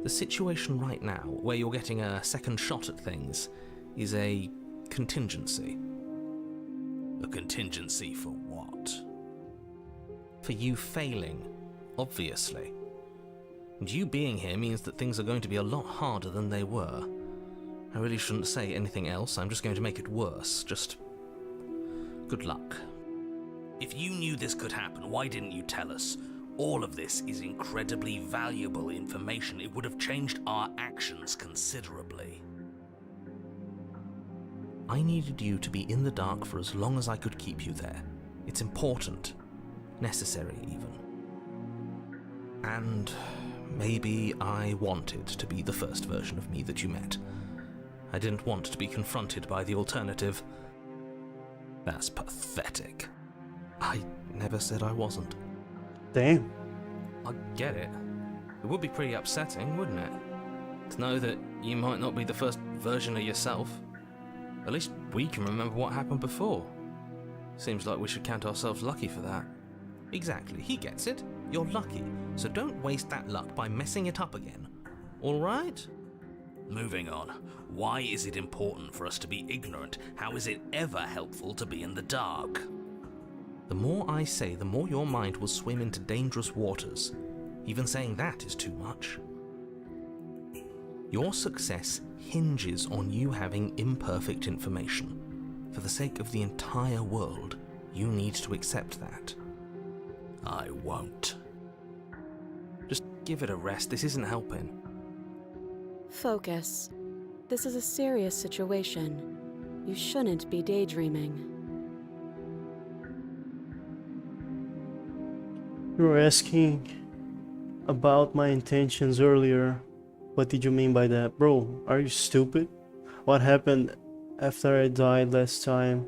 The situation right now, where you're getting a second shot at things, is a contingency. A contingency for what? For you failing, obviously. And you being here means that things are going to be a lot harder than they were. I really shouldn't say anything else, I'm just going to make it worse. Just good luck. If you knew this could happen, why didn't you tell us? All of this is incredibly valuable information. It would have changed our actions considerably. I needed you to be in the dark for as long as I could keep you there. It's important. Necessary, even. And maybe I wanted to be the first version of me that you met. I didn't want to be confronted by the alternative. That's pathetic. I never said I wasn't. Damn. I get it. It would be pretty upsetting, wouldn't it? To know that you might not be the first version of yourself. At least we can remember what happened before. Seems like we should count ourselves lucky for that. Exactly, he gets it. You're lucky, so don't waste that luck by messing it up again. Alright? Moving on. Why is it important for us to be ignorant? How is it ever helpful to be in the dark? The more I say, the more your mind will swim into dangerous waters. Even saying that is too much. Your success hinges on you having imperfect information. For the sake of the entire world, you need to accept that. I won't. Just give it a rest, this isn't helping. Focus. This is a serious situation. You shouldn't be daydreaming. You were asking about my intentions earlier. What did you mean by that? Bro, are you stupid? What happened after I died last time?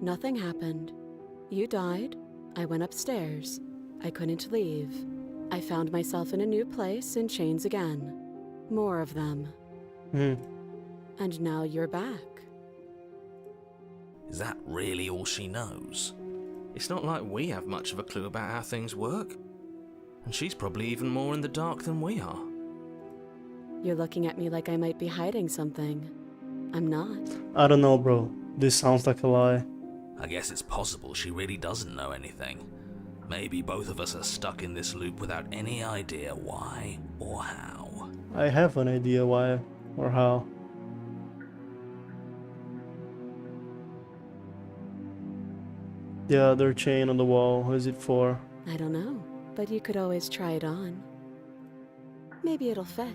Nothing happened. You died. I went upstairs. I couldn't leave. I found myself in a new place in chains again. More of them. And now you're back. Is that really all she knows? It's not like we have much of a clue about how things work. And she's probably even more in the dark than we are. You're looking at me like I might be hiding something. I'm not. I don't know, bro. This sounds like a lie. I guess it's possible she really doesn't know anything. Maybe both of us are stuck in this loop without any idea why or how. I have an idea why or how. The other chain on the wall, who is it for? I don't know, but you could always try it on. Maybe it'll fit.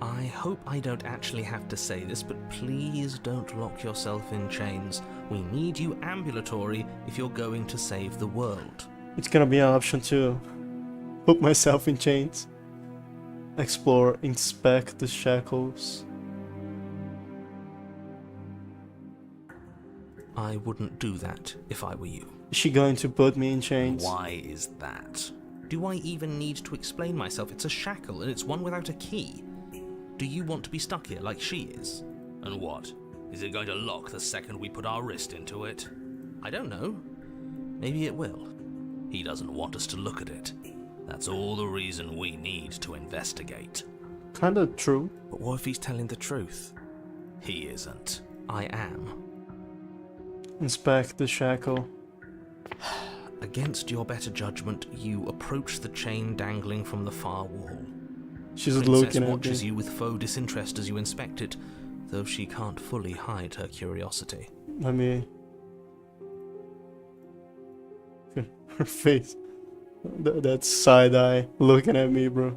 I hope I don't actually have to say this, but please don't lock yourself in chains. We need you ambulatory if you're going to save the world. It's gonna be an option to put myself in chains. Explore, inspect the shackles. I wouldn't do that if I were you. Is she going to put me in chains? Why is that? Do I even need to explain myself? It's a shackle, and it's one without a key. Do you want to be stuck here like she is? And what? Is it going to lock the second we put our wrist into it? I don't know. Maybe it will. He doesn't want us to look at it. That's all the reason we need to investigate. Kinda true. But what if he's telling the truth? He isn't. I am. Inspect the shackle. Against your better judgment, you approach the chain dangling from the far wall. She's Princess looking at watches me. you with faux disinterest as you inspect it, though she can't fully hide her curiosity. Let me. Her face. That side eye looking at me, bro.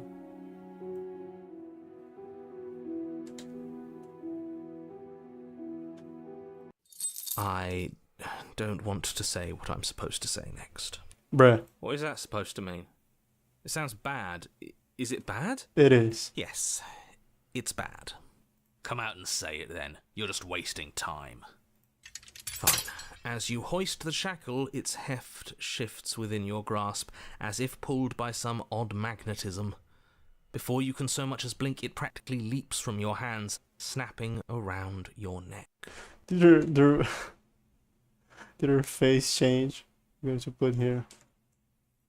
I don't want to say what I'm supposed to say next. Bruh, What is that supposed to mean? It sounds bad. Is it bad? it is. Yes, it's bad. Come out and say it then. You're just wasting time. Fine. As you hoist the shackle, its heft shifts within your grasp, as if pulled by some odd magnetism. Before you can so much as blink, it practically leaps from your hands, snapping around your neck. Did her face change? I'm going to put here.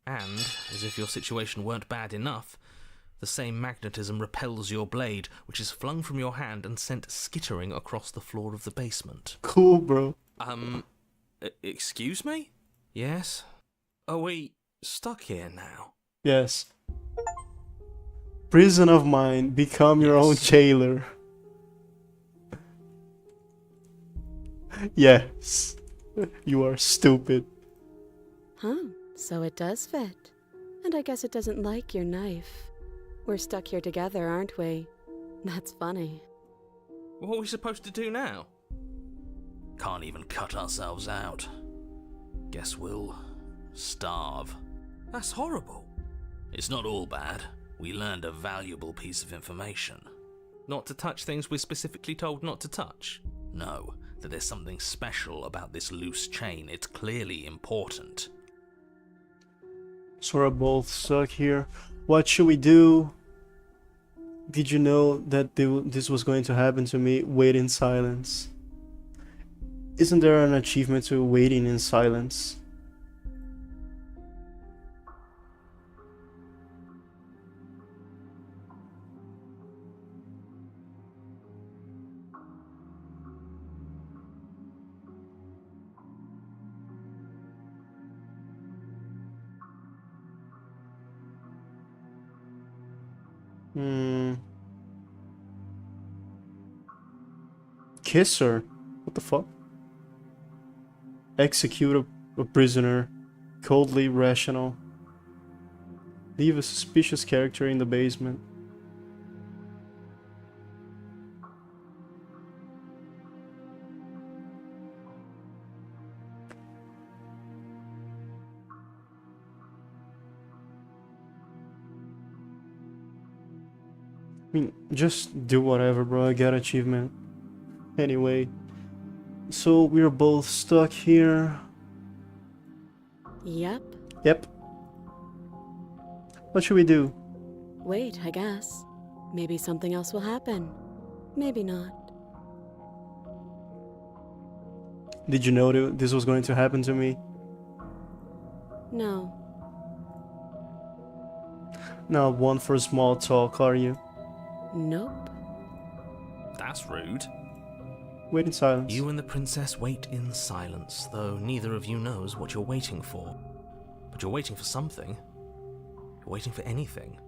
And, as if your situation weren't bad enough, the same magnetism repels your blade, which is flung from your hand and sent skittering across the floor of the basement. Cool, bro. Excuse me? Yes? Are we stuck here now? Yes. Prison of mind. Become your own Yes. jailer. Yes. You are stupid. Huh, so it does fit. And I guess it doesn't like your knife. We're stuck here together, aren't we? That's funny. What are we supposed to do now? Can't even cut ourselves out. Guess we'll starve. That's horrible. It's not all bad. We learned a valuable piece of information. Not to touch things we're specifically told not to touch. No, that there's something special about this loose chain. It's clearly important. So we're both stuck here. What should we do? Did you know that this was going to happen to me? Wait in silence. Isn't there an achievement to waiting in silence? Kiss her? What the fuck? Execute a prisoner. Coldly rational. Leave a suspicious character in the basement. I mean, just do whatever, bro. I got achievement. Anyway, so we're both stuck here. Yep. Yep. What should we do? Wait, I guess. Maybe something else will happen. Maybe not. Did you know that this was going to happen to me? No. Not one for small talk, are you? Nope. That's rude. Wait in silence. You and the princess wait in silence, though neither of you knows what you're waiting for. But you're waiting for something. You're waiting for anything.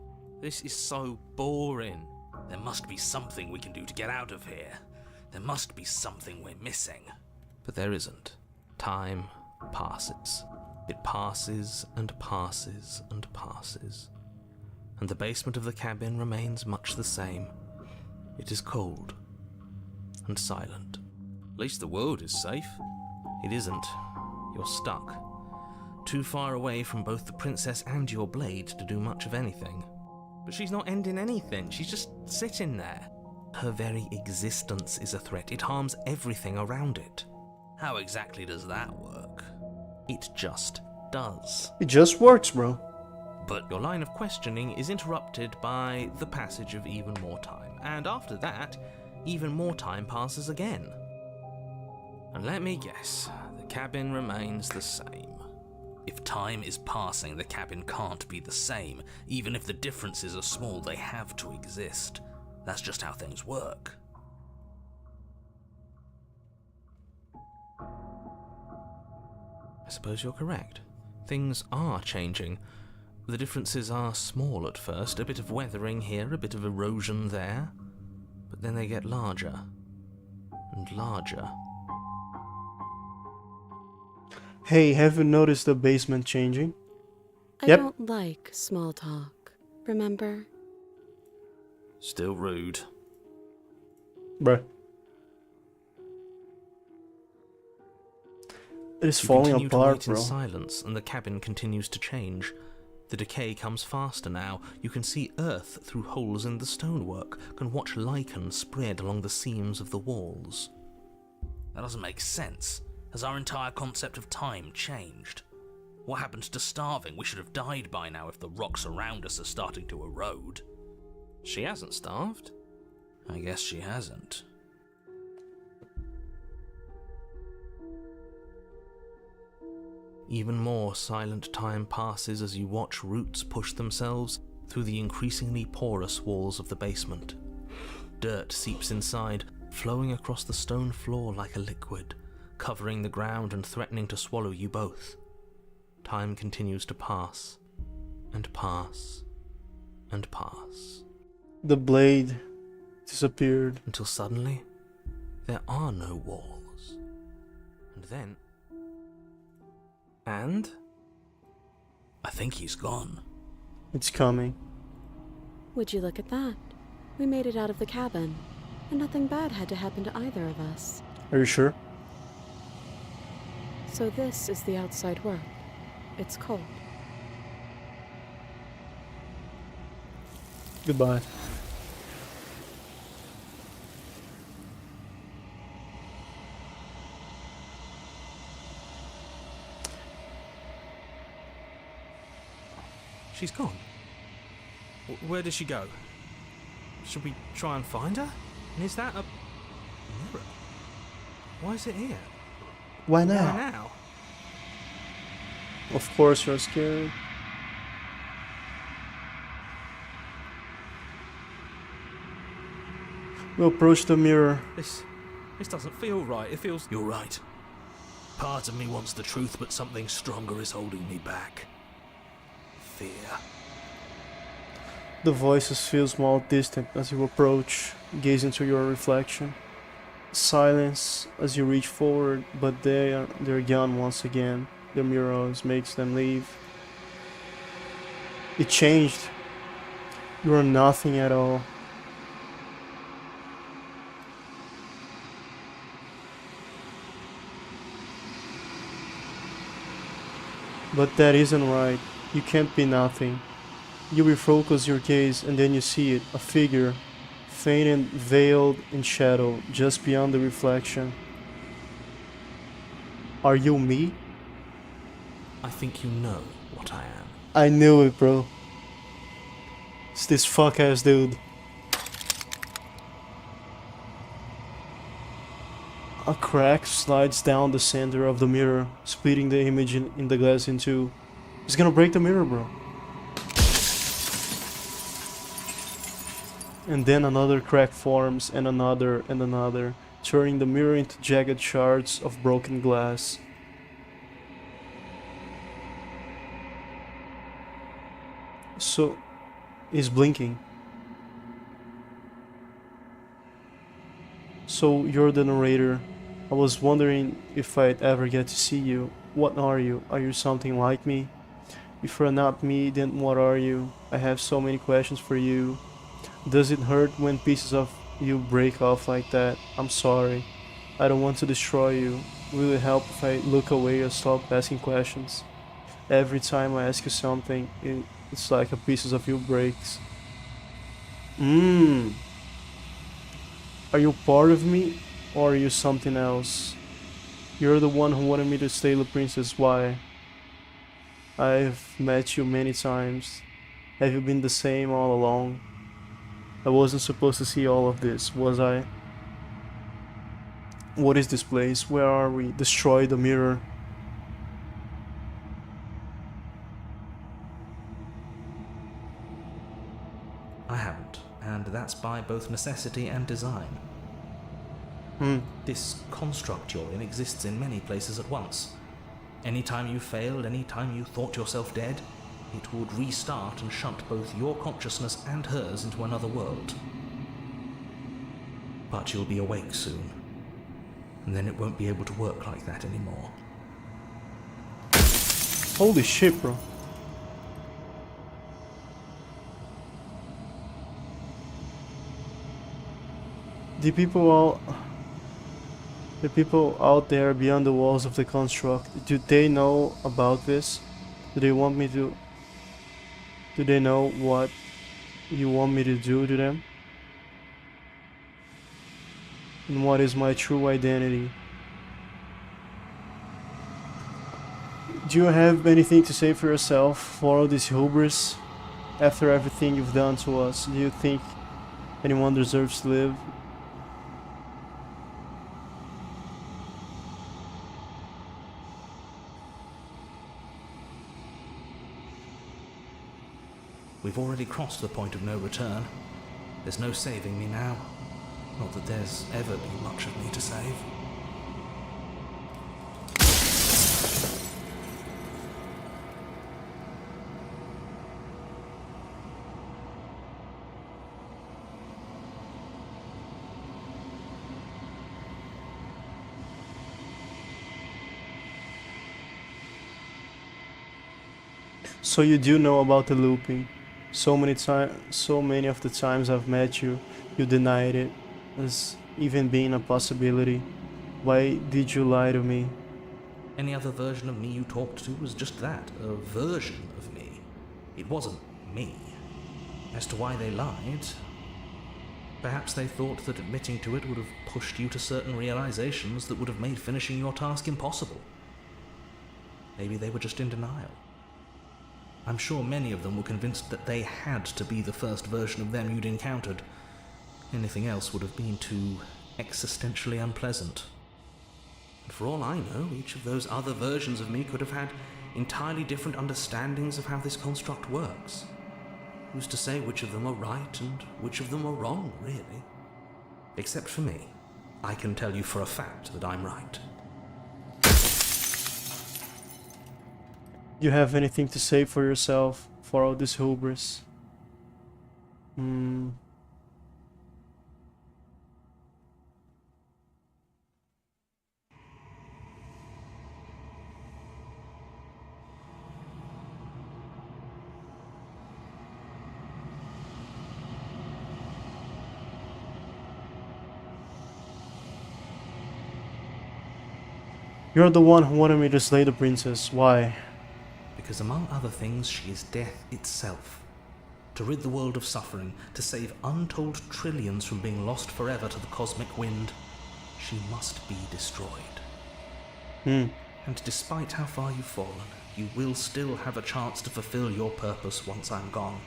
This is so boring. There must be something we can do to get out of here. There must be something we're missing. But there isn't. Time passes. It passes and passes and passes. And the basement of the cabin remains much the same. It is cold and silent. At least the world is safe. It isn't. You're stuck. Too far away from both the princess and your blade to do much of anything. But she's not ending anything. She's just sitting there. Her very existence is a threat. It harms everything around it. How exactly does that work? It just does. It just works, bro. But your line of questioning is interrupted by the passage of even more time, and after that, even more time passes again. And let me guess, the cabin remains the same. If time is passing, the cabin can't be the same. Even if the differences are small, they have to exist. That's just how things work. I suppose you're correct. Things are changing. The differences are small at first, a bit of weathering here, a bit of erosion there, but then they get larger and larger. Hey, have you noticed the basement changing? I Yep. don't like small talk, remember? Still rude. Bruh. It is You falling continue to apart, wait in bro. silence, and the cabin continues to change. The decay comes faster now. You can see earth through holes in the stonework, can watch lichen spread along the seams of the walls. That doesn't make sense. Has our entire concept of time changed? What happened to starving? We should have died by now if the rocks around us are starting to erode. She hasn't starved. I guess she hasn't. Even more silent time passes as you watch roots push themselves through the increasingly porous walls of the basement. Dirt seeps inside, flowing across the stone floor like a liquid, covering the ground and threatening to swallow you both. Time continues to pass, and pass, and pass. The blade disappeared. Until suddenly, there are no walls. And then... And? I think he's gone. It's coming. Would you look at that? We made it out of the cabin, and nothing bad had to happen to either of us. Are you sure? So this is the outside world. It's cold. Goodbye. She's gone. Where did she go? Should we try and find her? And is that a mirror? Why is it here? Why Why now? now? Of course you're scared. We approach the mirror. This doesn't feel right. It feels... You're right. Part of me wants the truth, but something stronger is holding me back. Fear. The voices feel small, distant as you approach, gaze into your reflection. Silence as you reach forward, but they're gone once again. The mirrors makes them leave. It changed. You are nothing at all. But that isn't right. You can't be nothing. You refocus your gaze and then you see it, a figure, faint and veiled in shadow, just beyond the reflection. Are you me? I think you know what I am. I knew it, bro. It's this fuck ass dude. A crack slides down the center of the mirror, splitting the image in the glass in two. It's gonna break the mirror, bro. And then another crack forms, and another, turning the mirror into jagged shards of broken glass. So, he's blinking. So, you're the narrator. I was wondering if I'd ever get to see you. What are you? Are you something like me? If you're not me, then what are you? I have so many questions for you. Does it hurt when pieces of you break off like that? I'm sorry. I don't want to destroy you. Will it help if I look away or stop asking questions? Every time I ask you something, it's like a pieces of you breaks. Are you part of me, or are you something else? You're the one who wanted me to stay the princess. Why? I've met you many times. Have you been the same all along? I wasn't supposed to see all of this, was I? What is this place? Where are we? Destroy the mirror. I haven't, and that's by both necessity and design. This construct you're in exists in many places at once. Anytime you failed, anytime you thought yourself dead, it would restart and shunt both your consciousness and hers into another world. But you'll be awake soon, and then it won't be able to work like that anymore. Holy shit, bro. The people out there beyond the walls of the construct, do they know about this? Do they want me to... Do they know what you want me to do to them? And what is my true identity? Do you have anything to say for yourself for all this hubris? After everything you've done to us, do you think anyone deserves to live? We've already crossed the point of no return. There's no saving me now. Not that there's ever been much of me to save. So you do know about the looping. So many of the times I've met you, you denied it as even being a possibility. Why did you lie to me? Any other version of me you talked to was just that, a version of me. It wasn't me. As to why they lied, perhaps they thought that admitting to it would have pushed you to certain realizations that would have made finishing your task impossible. Maybe they were just in denial. I'm sure many of them were convinced that they had to be the first version of them you'd encountered. Anything else would have been too existentially unpleasant. And for all I know, each of those other versions of me could have had entirely different understandings of how this construct works. Who's to say which of them are right and which of them are wrong, really? Except for me, I can tell you for a fact that I'm right. You have anything to say for yourself for all this hubris? You're the one who wanted me to slay the princess. Why? Because among other things, she is death itself. To rid the world of suffering, to save untold trillions from being lost forever to the cosmic wind, she must be destroyed. And despite how far you've fallen, you will still have a chance to fulfill your purpose once I'm gone.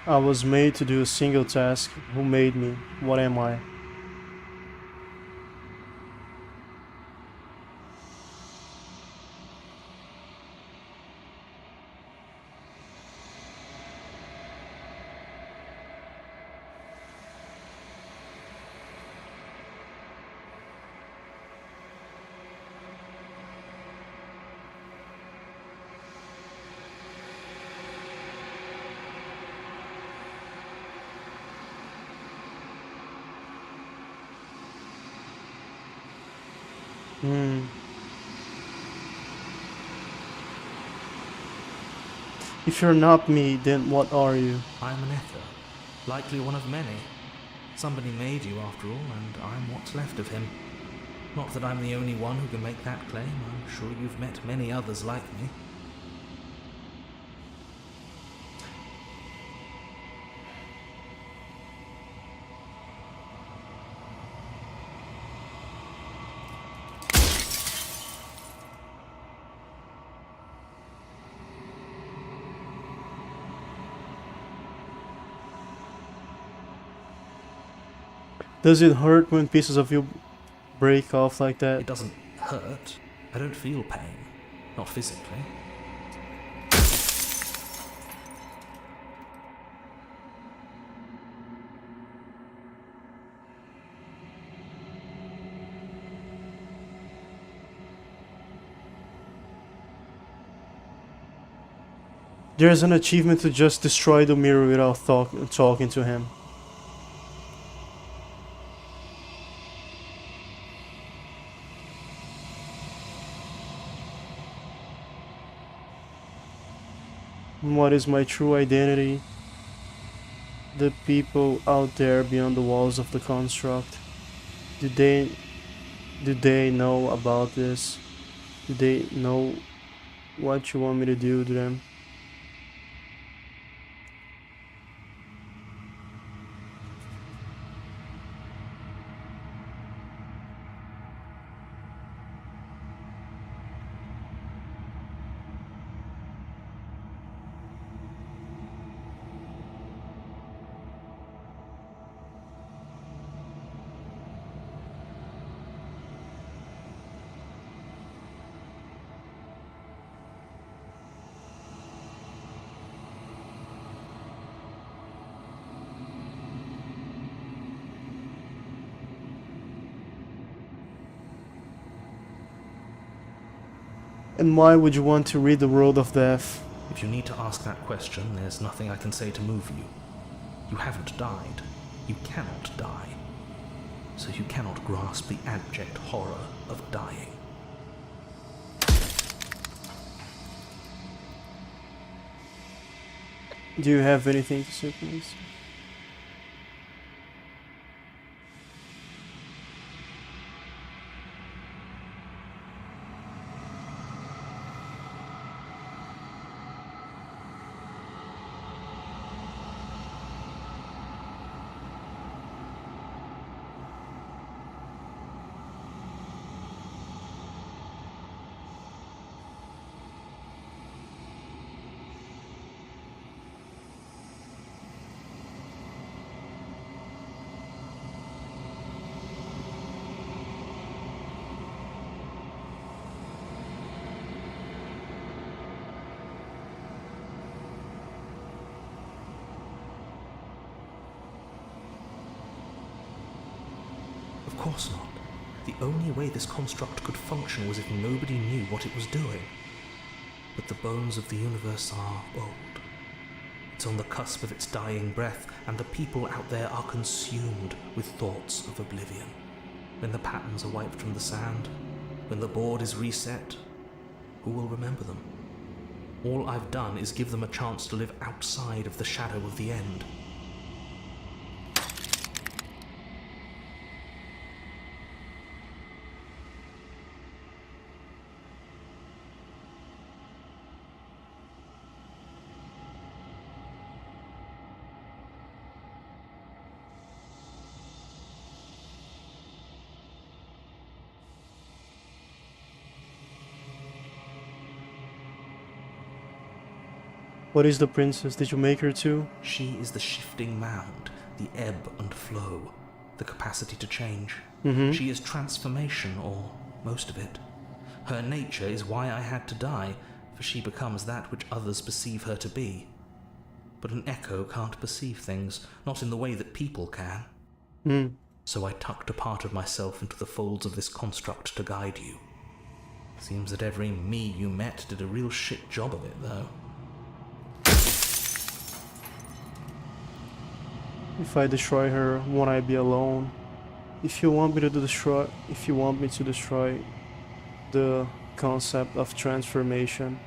I was made to do a single task. Who made me? What am I? If you're not me, then what are you? I'm an echo, likely one of many. Somebody made you after all, and I'm what's left of him. Not that I'm the only one who can make that claim. I'm sure you've met many others like me. Does it hurt when pieces of you break off like that? It doesn't hurt. I don't feel pain. Not physically. There's an achievement to just destroy the mirror without talking to him. What is my true identity? The people out there beyond the walls of the construct. Do they know about this? Do they know what you want me to do to them? And why would you want to rid the world of death? If you need to ask that question, there's nothing I can say to move you. You haven't died. You cannot die. So you cannot grasp the abject horror of dying. Do you have anything to say, please? Of course not. The only way this construct could function was if nobody knew what it was doing. But the bones of the universe are old. It's on the cusp of its dying breath, and the people out there are consumed with thoughts of oblivion. When the patterns are wiped from the sand, when the board is reset, who will remember them? All I've done is give them a chance to live outside of the shadow of the end. What is the princess? Did you make her too? She is the shifting mound, the ebb and flow, the capacity to change. She is transformation, or most of it. Her nature is why I had to die, for she becomes that which others perceive her to be. But an echo can't perceive things, not in the way that people can. So I tucked a part of myself into the folds of this construct to guide you. Seems that every me you met did a real shit job of it, though. If I destroy her, won't I be alone? If you want me to destroy the concept of transformation,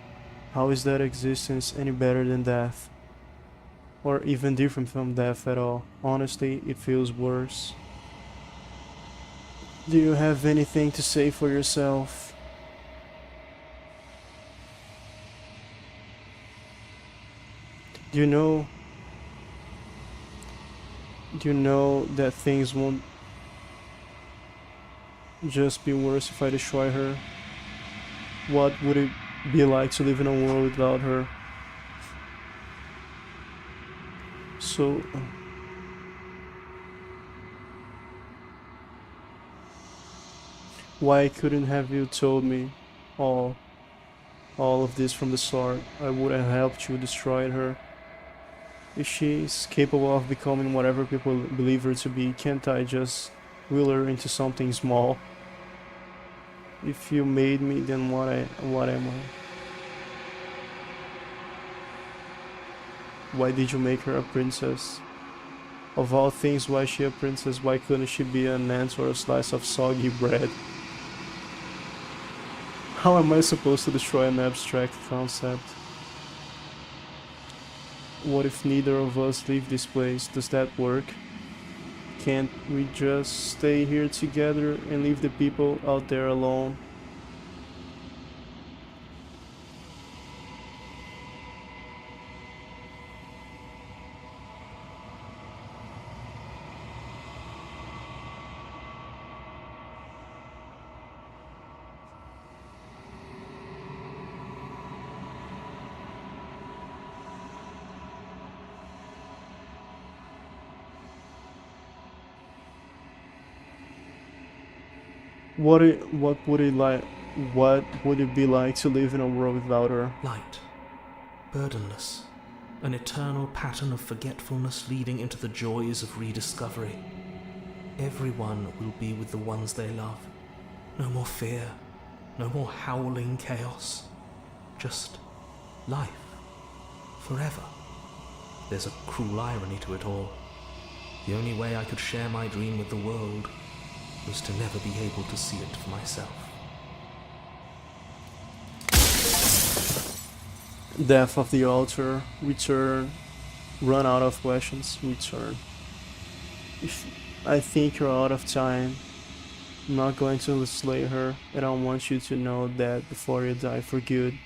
how is that existence any better than death? Or even different from death at all? Honestly, it feels worse. Do you have anything to say for yourself? Do you know that things won't just be worse if I destroy her? What would it be like to live in a world without her? So why couldn't have you told me all of this from the start? I would have helped you destroy her. If she's capable of becoming whatever people believe her to be, can't I just will her into something small? If you made me, then what am I? Why did you make her a princess? Of all things, why is she a princess? Why couldn't she be an ant or a slice of soggy bread? How am I supposed to destroy an abstract concept? What if neither of us leave this place? Does that work? Can't we just stay here together and leave the people out there alone? What would it be like to live in a world without her? Light, burdenless, an eternal pattern of forgetfulness leading into the joys of rediscovery. Everyone will be with the ones they love. No more fear, no more howling chaos. Just life, forever. There's a cruel irony to it all. The only way I could share my dream with the world was to never be able to see it for myself. Death of the altar, return, run out of questions, return. I think you're out of time. I'm not going to slay her, and I want you to know that before you die for good.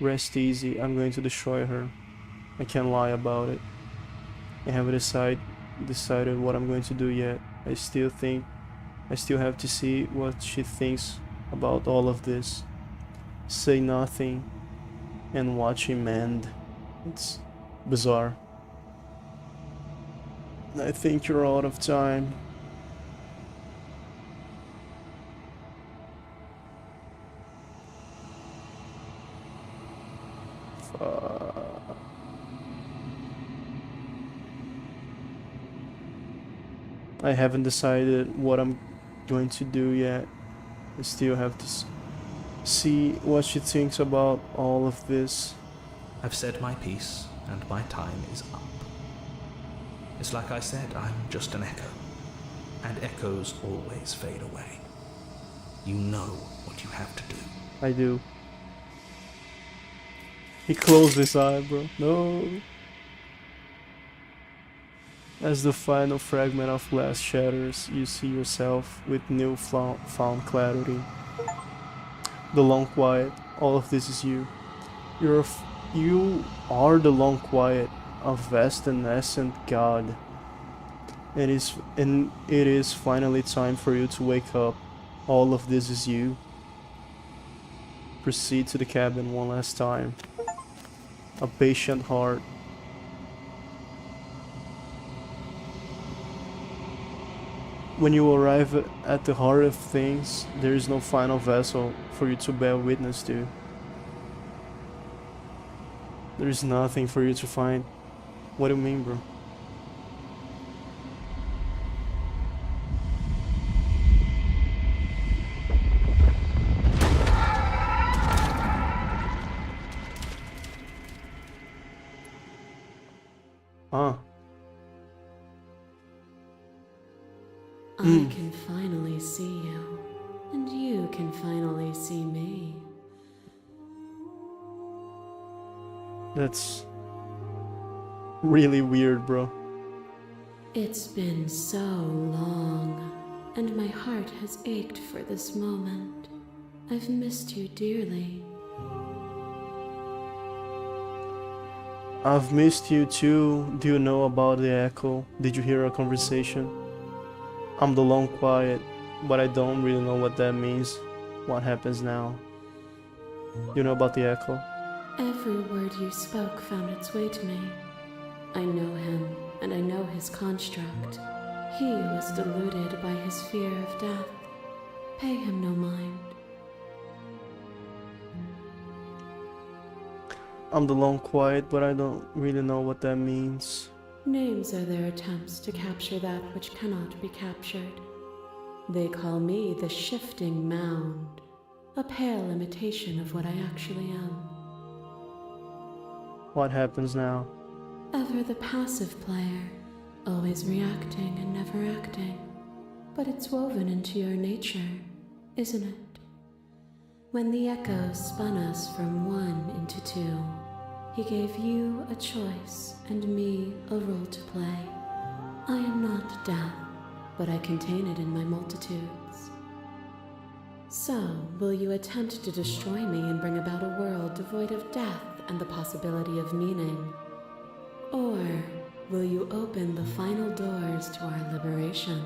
Rest easy, I'm going to destroy her. I can't lie about it. I haven't decided what I'm going to do yet. I still have to see what she thinks about all of this. Say nothing and watch him end. It's bizarre. I think you're out of time. I haven't decided what I'm going to do yet. I still have to see what she thinks about all of this. I've said my piece, and my time is up. It's like I said, I'm just an echo, and echoes always fade away. You know what you have to do. I do. He closed his eye, bro. No. As the final fragment of glass shatters, you see yourself with found clarity. The long quiet, all of this is you. You are the long quiet, a vast and essent God. And it is finally time for you to wake up. All of this is you. Proceed to the cabin one last time. A patient heart. When you arrive at the heart of things, there is no final vessel for you to bear witness to. There is nothing for you to find. What do you mean, bro? I can finally see you, and you can finally see me. That's really weird, bro. It's been so long, and my heart has ached for this moment. I've missed you dearly. I've missed you too. Do you know about the echo? Did you hear a conversation? I'm the lone quiet, but I don't really know what that means. What happens now? You know about the echo? Every word you spoke found its way to me. I know him, and I know his construct. He was deluded by his fear of death. Pay him no mind. I'm the lone quiet, but I don't really know what that means. Names are their attempts to capture that which cannot be captured. They call me the shifting mound, a pale imitation of what I actually am. What happens now? Ever the passive player, always reacting and never acting. But it's woven into your nature, isn't it? When the echo spun us from one into two, he gave you a choice and me a role to play. I am not death, but I contain it in my multitudes. So, will you attempt to destroy me and bring about a world devoid of death and the possibility of meaning? Or will you open the final doors to our liberation?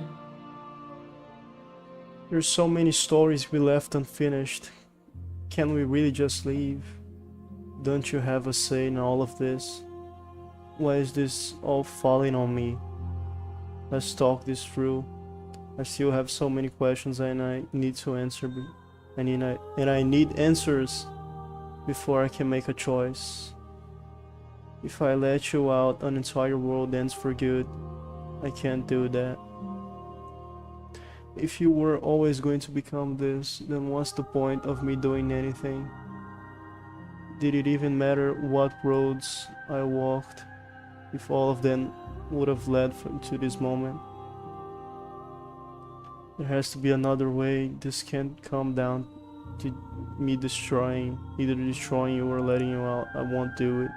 There's so many stories we left unfinished. Can we really just leave? Don't you have a say in all of this? Why is this all falling on me? Let's talk this through. I still have so many questions and I need to answer. I need answers before I can make a choice. If I let you out, an entire world ends for good. I can't do that. If you were always going to become this, then what's the point of me doing anything? Did it even matter what roads I walked, if all of them would have led to this moment? There has to be another way. This can't come down to me destroying, either destroying you or letting you out. I won't do it.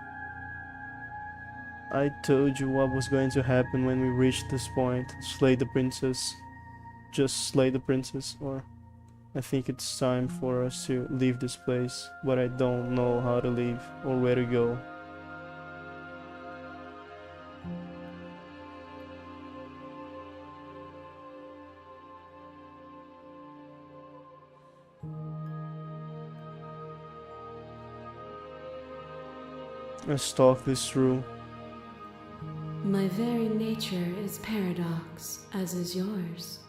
I told you what was going to happen when we reached this point. Slay the princess. Just slay the princess, or I think it's time for us to leave this place, but I don't know how to leave or where to go. Let's talk this through. My very nature is paradox, as is yours.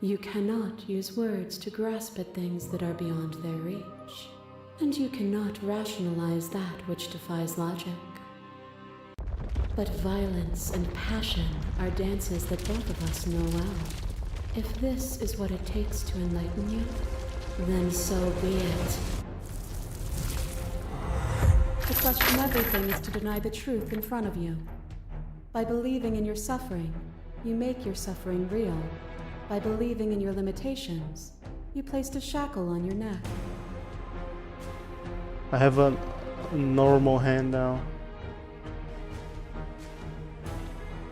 You cannot use words to grasp at things that are beyond their reach, and you cannot rationalize that which defies logic. But violence and passion are dances that both of us know well. If this is what it takes to enlighten you, then so be it. To question everything is to deny the truth in front of you. By believing in your suffering, you make your suffering real. By believing in your limitations, you placed a shackle on your neck. I have a normal hand now.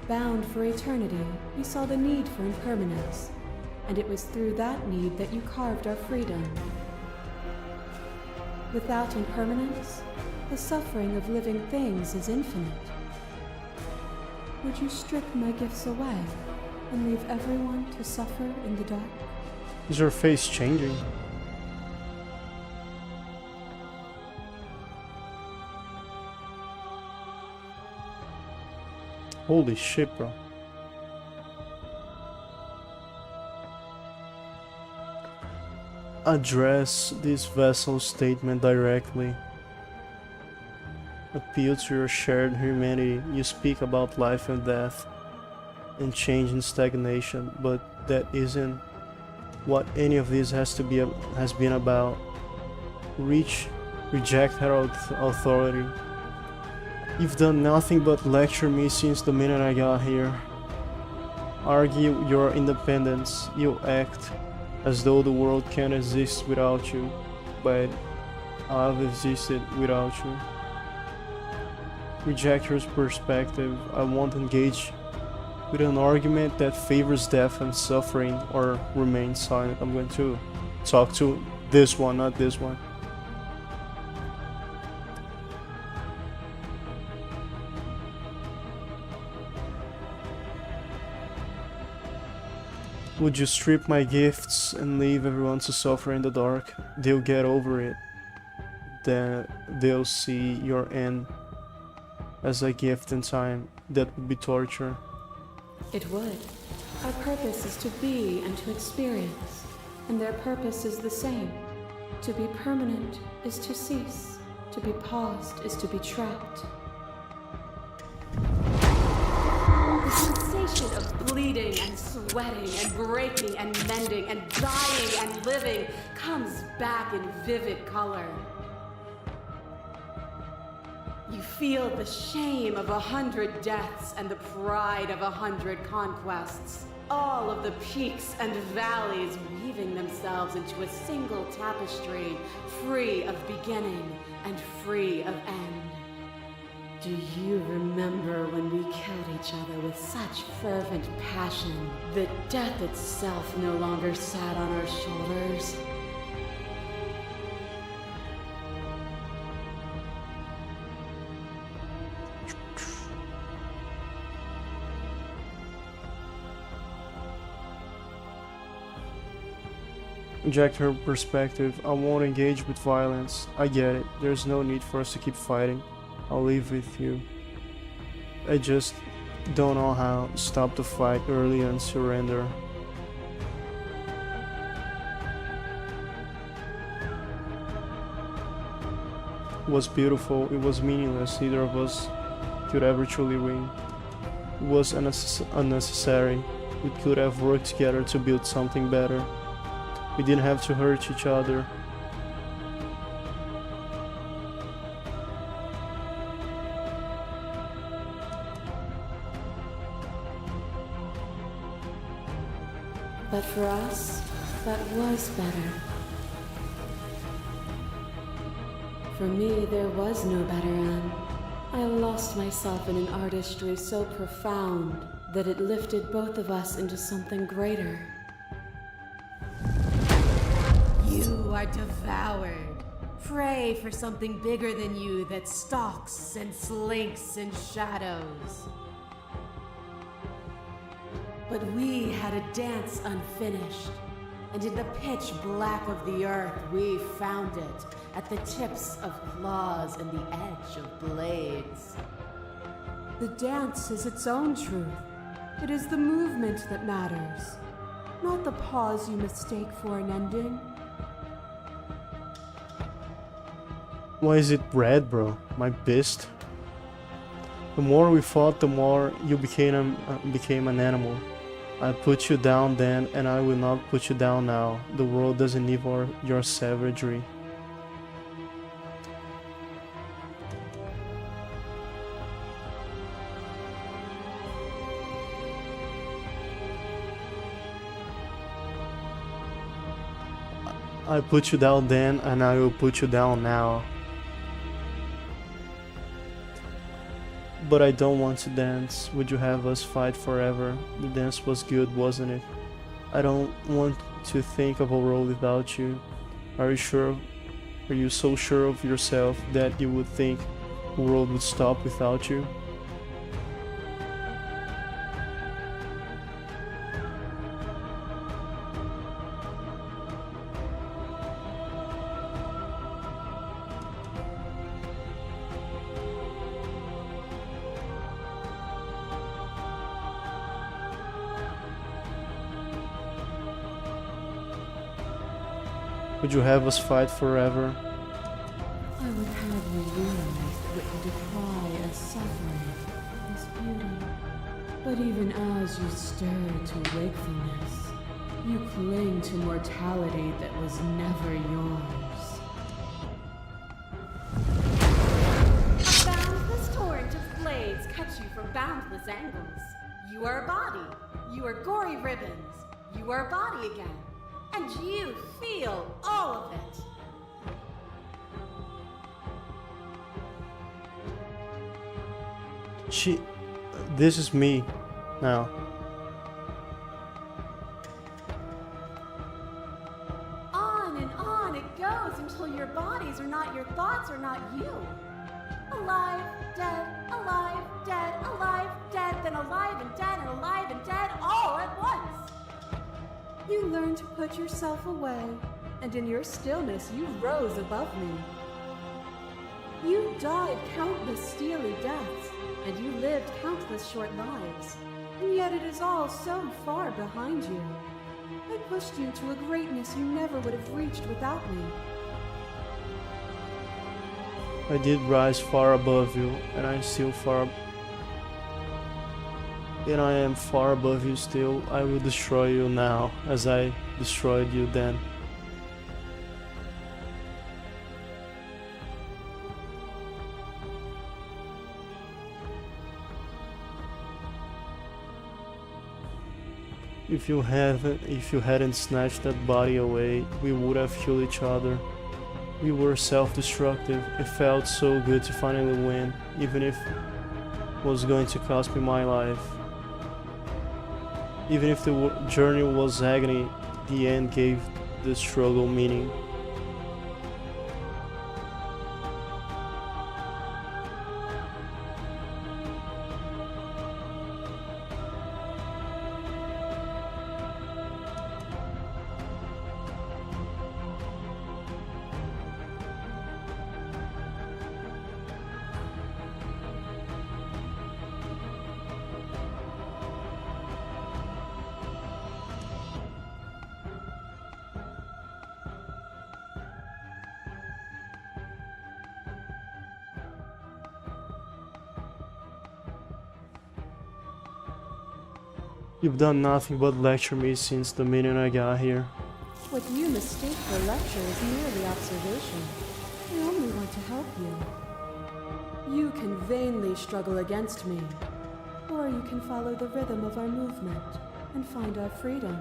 Bound for eternity, you saw the need for impermanence, and it was through that need that you carved our freedom. Without impermanence, the suffering of living things is infinite. Would you strip my gifts away and leave everyone to suffer in the dark? Is your face changing? Holy shit, bro. Address this vessel statement directly. Appeal to your shared humanity. You speak about life and death and change and stagnation, but that isn't what any of this has been about. Reject her authority. You've done nothing but lecture me since the minute I got here. Argue your independence. You act as though the world can't exist without you, but I've existed without you. Reject your perspective. I won't engage with an argument that favors death and suffering or remain silent. I'm going to talk to this one, not this one. Would you strip my gifts and leave everyone to suffer in the dark? They'll get over it. Then they'll see your end as a gift in time. That would be torture. It would. Our purpose is to be and to experience, and their purpose is the same. To be permanent is to cease. To be paused is to be trapped. The sensation of bleeding and sweating and breaking and mending and dying and living comes back in vivid color. You feel the shame of 100 deaths and the pride of 100 conquests. All of the peaks and valleys weaving themselves into a single tapestry, free of beginning and free of end. Do you remember when we killed each other with such fervent passion that death itself no longer sat on our shoulders? Inject her perspective. I won't engage with violence. I get it. There's no need for us to keep fighting. I'll leave with you. I just don't know how. Stop the fight early and surrender. It was beautiful. It was meaningless. Neither of us could ever truly win. It was unnecessary. We could have worked together to build something better. We didn't have to hurt each other. But for us, that was better. For me, there was no better end. I lost myself in an artistry so profound that it lifted both of us into something greater. You are devoured. Pray for something bigger than you that stalks and slinks in shadows. But we had a dance unfinished, and in the pitch black of the earth we found it, at the tips of claws and the edge of blades. The dance is its own truth. It is the movement that matters, not the pause you mistake for an ending. Why is it red, bro? My beast. The more we fought, the more you became an animal. I put you down then, and I will not put you down now. The world doesn't need your savagery. I put you down then, and I will put you down now. But I don't want to dance. Would you have us fight forever? The dance was good, wasn't it? I don't want to think of a world without you. Are you sure? Are you so sure of yourself that you would think the world would stop without you? Would you have us fight forever? I would have you realize that what you decry as suffering is beauty. But even as you stir to wakefulness, you cling to mortality that was never yours. A boundless torrent of blades cut you from boundless angles. You are a body. You are gory ribbons. You are a body again. And you feel all of it. This is me. now. On it goes until your bodies are not your thoughts or not you. Alive, dead, then alive and dead all at once. You learn to put yourself away, and in your stillness you rose above me. You died countless steely deaths, and you lived countless short lives, and yet it is all so far behind you. I pushed you to a greatness you never would have reached without me. I did rise far above you, and I am far above you still. I will destroy you now, as I destroyed you then. If you hadn't snatched that body away, we would have killed each other. We were self-destructive. It felt so good to finally win, even if it was going to cost me my life. Even if the journey was agony, the end gave the struggle meaning. You've done nothing but lecture me since the minute I got here. What you mistake for lecture is merely observation. I only want to help you. You can vainly struggle against me, or you can follow the rhythm of our movement and find our freedom.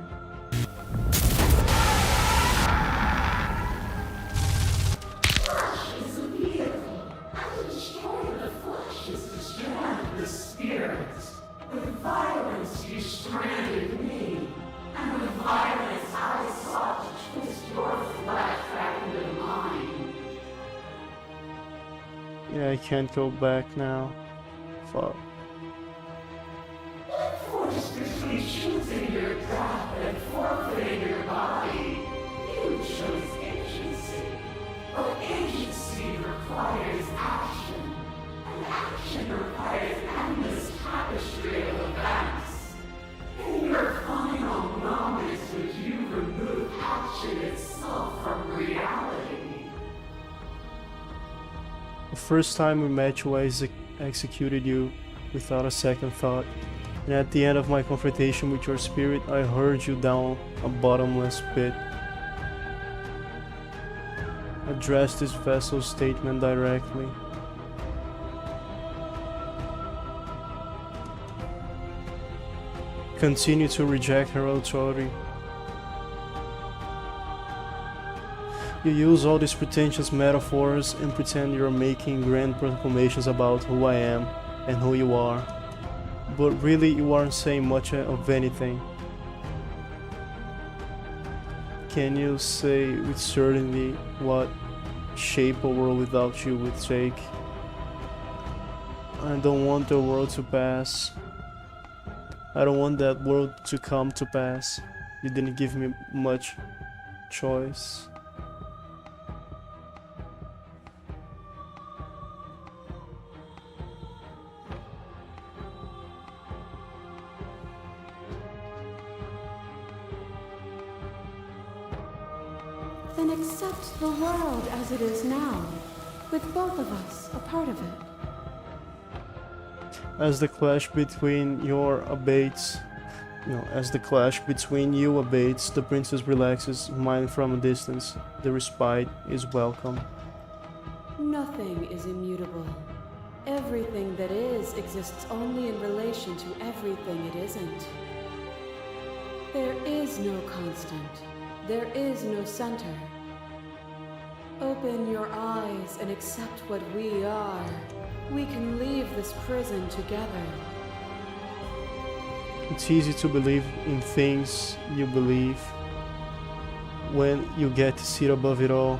Yeah, I can't go back now. Fuck. The first time we met you, I executed you without a second thought. And at the end of my confrontation with your spirit, I hurled you down a bottomless pit. Address this vessel's statement directly. Continue to reject her authority. You use all these pretentious metaphors and pretend you're making grand proclamations about who I am and who you are. But really you aren't saying much of anything. Can you say with certainty what shape a world without you would take? I don't want the world to pass. I don't want that world to come to pass. You didn't give me much choice. Then accept the world as it is now, with both of us a part of it. As the clash between you abates, the princess relaxes, mind from a distance. The respite is welcome. Nothing is immutable. Everything that is exists only in relation to everything it isn't. There is no constant. There is no center. Open your eyes and accept what we are. We can leave this prison together. It's easy to believe in things you believe when you get to sit above it all.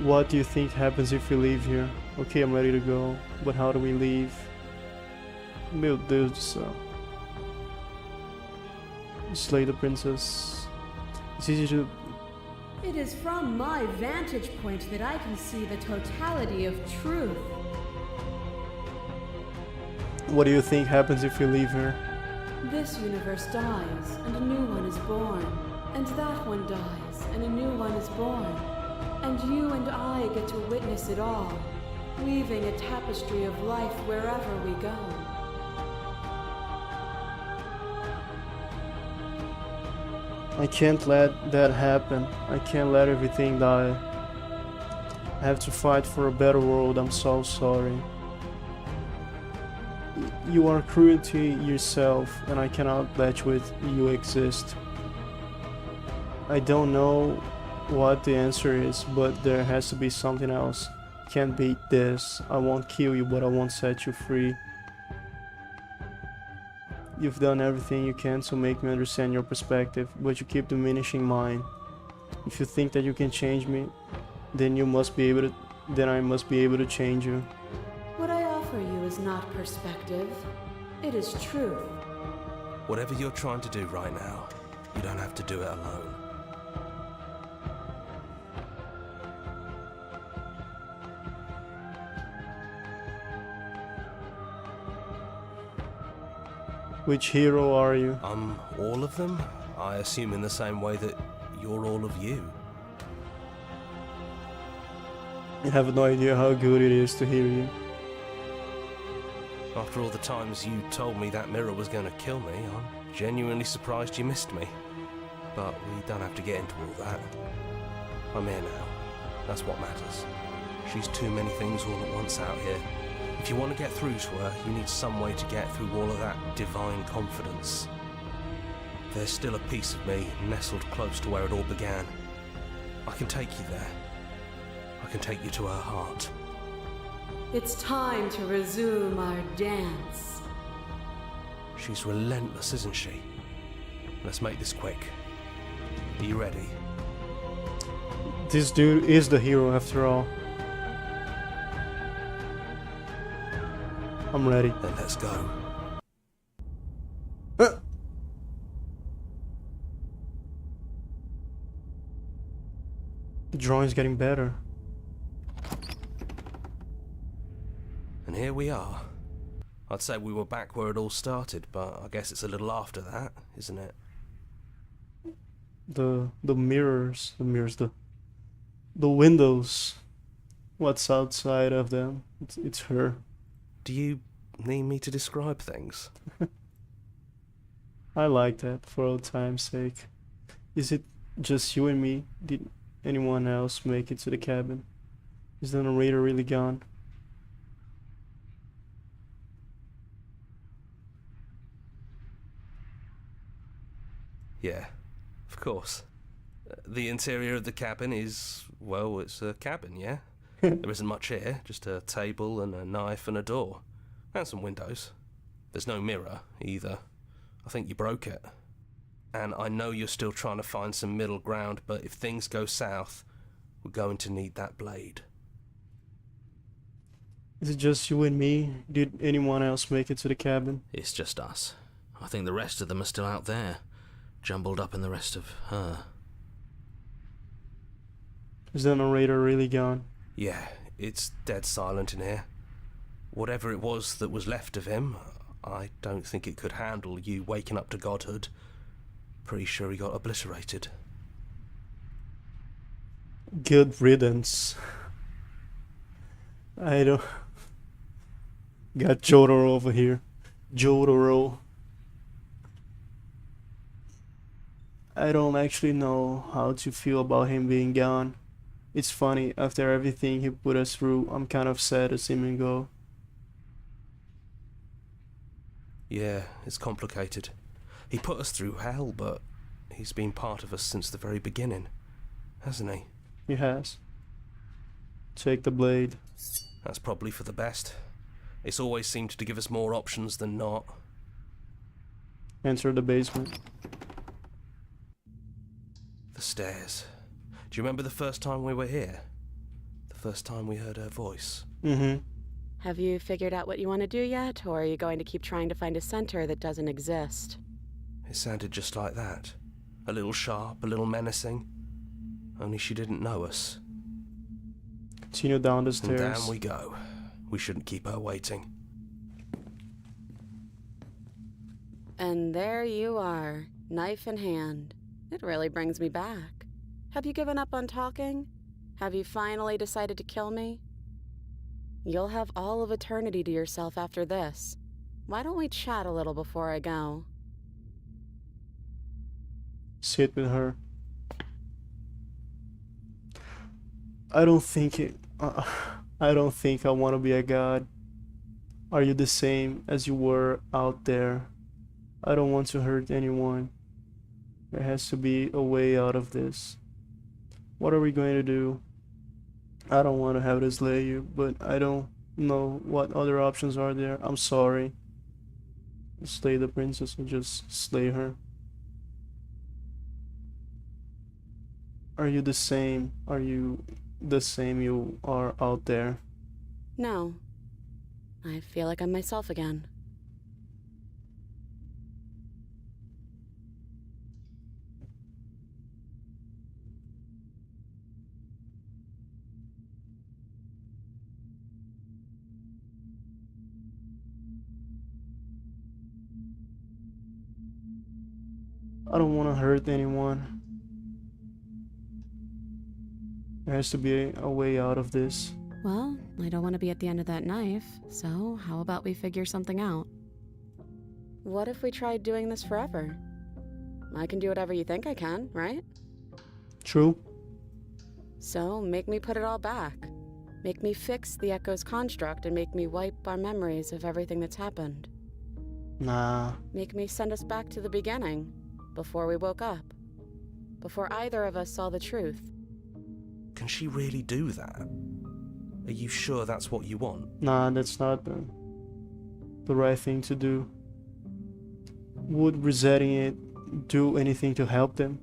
What do you think happens if we leave here? Okay, I'm ready to go, but how do we leave? Meu Deus do céu. Slay the princess. It's easy to... It is from my vantage point that I can see the totality of truth. What do you think happens if we leave here? This universe dies, and a new one is born. And that one dies, and a new one is born. And you and I get to witness it all, weaving a tapestry of life wherever we go. I can't let that happen. I can't let everything die. I have to fight for a better world. I'm so sorry. You are cruel to yourself, and I cannot let you exist. I don't know what the answer is, but there has to be something else. Can't beat this. I won't kill you, but I won't set you free. You've done everything you can to make me understand your perspective, but you keep diminishing mine. If you think that you can change me, then I must be able to change you. What I offer you is not perspective. It is truth. Whatever you're trying to do right now, you don't have to do it alone. Which hero are you? I'm all of them, I assume, in the same way that you're all of you. I have no idea how good it is to hear you. After all the times you told me that mirror was going to kill me, I'm genuinely surprised you missed me. But we don't have to get into all that. I'm here now. That's what matters. She's too many things all at once out here. If you want to get through to her, you need some way to get through all of that divine confidence. There's still a piece of me nestled close to where it all began. I can take you there. I can take you to her heart. It's time to resume our dance. She's relentless, isn't she? Let's make this quick. Are you ready? This dude is the hero after all. I'm ready. Then let's go. The drawing's getting better. And here we are. I'd say we were back where it all started, but I guess it's a little after that, isn't it? The windows. What's outside of them? It's her. Do you need me to describe things? I like that, for old time's sake. Is it just you and me? Did anyone else make it to the cabin? Is the narrator really gone? Yeah, of course. The interior of the cabin is, well, it's a cabin, yeah? There isn't much here, just a table and a knife and a door. And some windows. There's no mirror, either. I think you broke it. And I know you're still trying to find some middle ground, but if things go south, we're going to need that blade. Is it just you and me? Did anyone else make it to the cabin? It's just us. I think the rest of them are still out there, jumbled up in the rest of her. Is the narrator really gone? Yeah, it's dead silent in here. Whatever it was that was left of him, I don't think it could handle you waking up to godhood. Pretty sure he got obliterated. Good riddance. I don't... Got Jotaro over here. Jotaro. I don't actually know how to feel about him being gone. It's funny, after everything he put us through, I'm kind of sad to see him go. Yeah, it's complicated. He put us through hell, but he's been part of us since the very beginning, hasn't he? He has. Take the blade. That's probably for the best. It's always seemed to give us more options than not. Enter the basement. The stairs. Do you remember the first time we were here? The first time we heard her voice? Mm-hmm. Have you figured out what you want to do yet, or are you going to keep trying to find a center that doesn't exist? It sounded just like that. A little sharp, a little menacing. Only she didn't know us. Continue down the And stairs. down we go. We shouldn't keep her waiting. And there you are, knife in hand. It really brings me back. Have you given up on talking? Have you finally decided to kill me? You'll have all of eternity to yourself after this. Why don't we chat a little before I go? Sit with her. I don't think I want to be a god. Are you the same as you were out there? I don't want to hurt anyone. There has to be a way out of this. What are we going to do? I don't want to have to slay you, but I don't know what other options are there. I'm sorry. Slay the princess or just slay her? Are you the same? Are you the same you are out there? No. I feel like I'm myself again. I don't want to hurt anyone. There has to be a way out of this. Well, I don't want to be at the end of that knife, so how about we figure something out? What if we tried doing this forever? I can do whatever you think I can, right? True? So, make me put it all back. Make me fix the Echo's construct and make me wipe our memories of everything that's happened. Nah. Make me send us back to the beginning, before we woke up. Before either of us saw the truth. Can she really do that? Are you sure that's what you want? Nah, that's not the right thing to do. Would resetting it do anything to help them?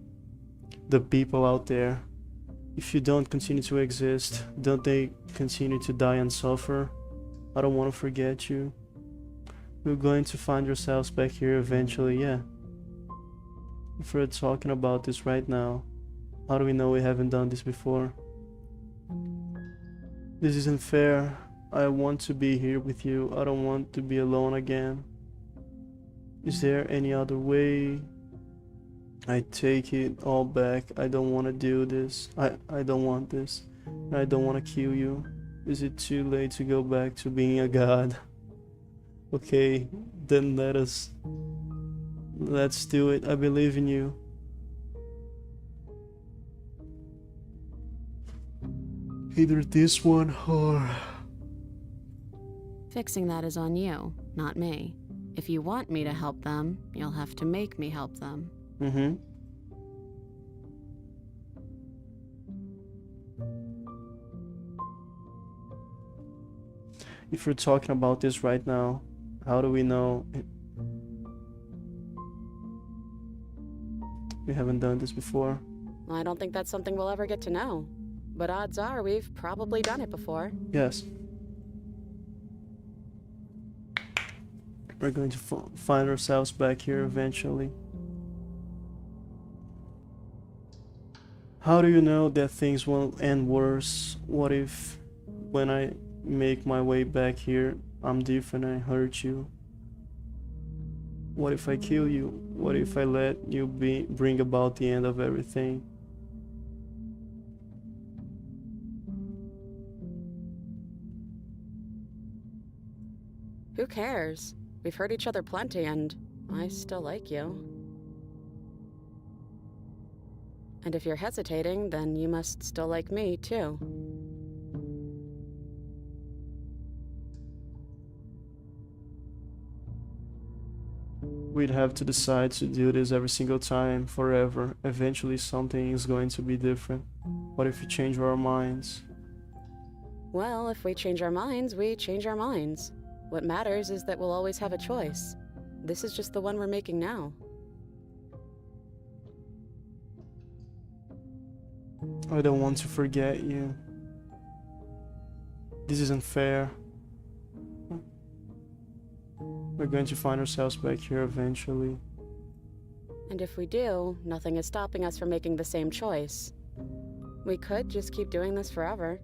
The people out there. If you don't continue to exist, don't they continue to die and suffer? I don't want to forget you. We're going to find ourselves back here eventually, yeah. If we're talking about this right now, how do we know we haven't done this before? This isn't fair. I want to be here with you. I don't want to be alone again. Is there any other way? I take it all back. I don't want to do this. I don't want this. I don't want to kill you. Is it too late to go back to being a god? Okay, then let's do it. I believe in you. Either this one or... Fixing that is on you, not me. If you want me to help them, you'll have to make me help them. Mm-hmm. If we're talking about this right now, how do we know we haven't done this before? I don't think that's something we'll ever get to know. But odds are we've probably done it before. Yes. We're going to find ourselves back here eventually. How do you know that things won't end worse? What if when I make my way back here, I'm different and I hurt you? What if I kill you? What if I let you bring about the end of everything? Who cares? We've hurt each other plenty, and I still like you. And if you're hesitating, then you must still like me, too. We'd have to decide to do this every single time, forever. Eventually something is going to be different. What if we change our minds? Well, if we change our minds, we change our minds. What matters is that we'll always have a choice. This is just the one we're making now. I don't want to forget you. This isn't fair. We're going to find ourselves back here eventually. And if we do, nothing is stopping us from making the same choice. We could just keep doing this forever.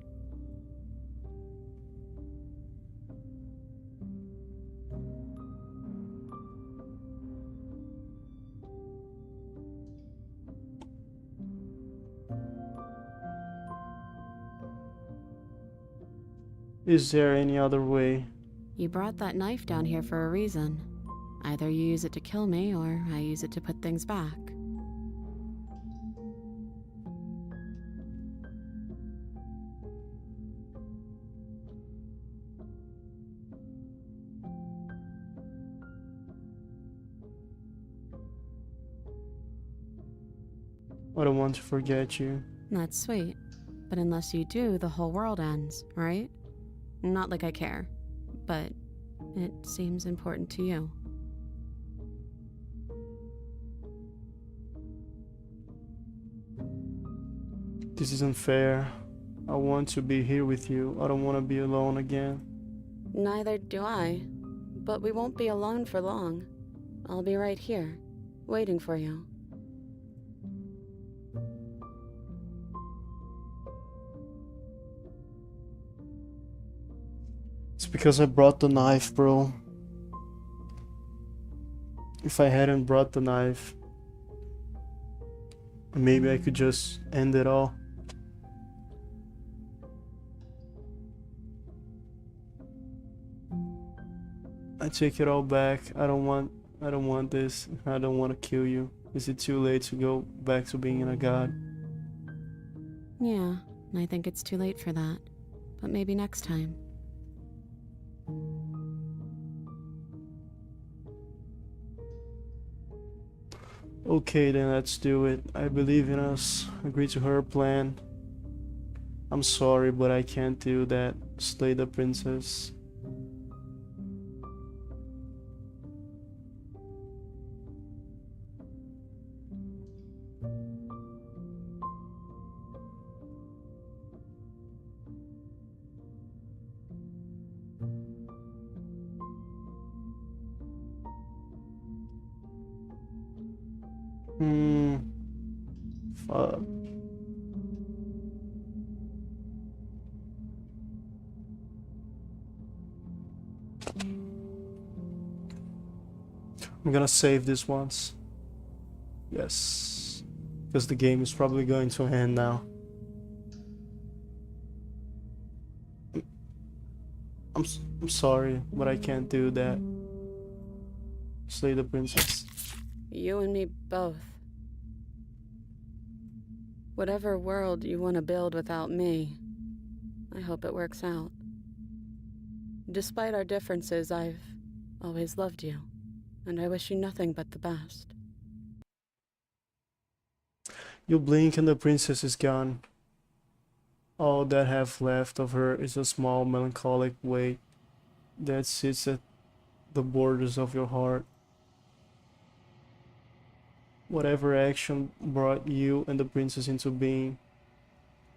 Is there any other way? You brought that knife down here for a reason. Either you use it to kill me, or I use it to put things back. I don't want to forget you. That's sweet. But unless you do, the whole world ends, right? Not like I care, but it seems important to you. This isn't fair. I want to be here with you. I don't want to be alone again. Neither do I. But we won't be alone for long. I'll be right here, waiting for you. It's because I brought the knife, bro. If I hadn't brought the knife, maybe I could just end it all. I take it all back. I don't want this. I don't want to kill you. Is it too late to go back to being a god? Yeah, I think it's too late for that. But maybe next time. Okay, then let's do it. I believe in us. Agree to her plan. I'm sorry, but I can't do that. Slay the princess. Fuck. I'm gonna save this once. Yes. Because the game is probably going to end now. I'm sorry, but I can't do that. Slay the princess. You and me both. Whatever world you want to build without me, I hope it works out. Despite our differences, I've always loved you, and I wish you nothing but the best. You blink and the princess is gone. All that have left of her is a small melancholic weight that sits at the borders of your heart. Whatever action brought you and the princess into being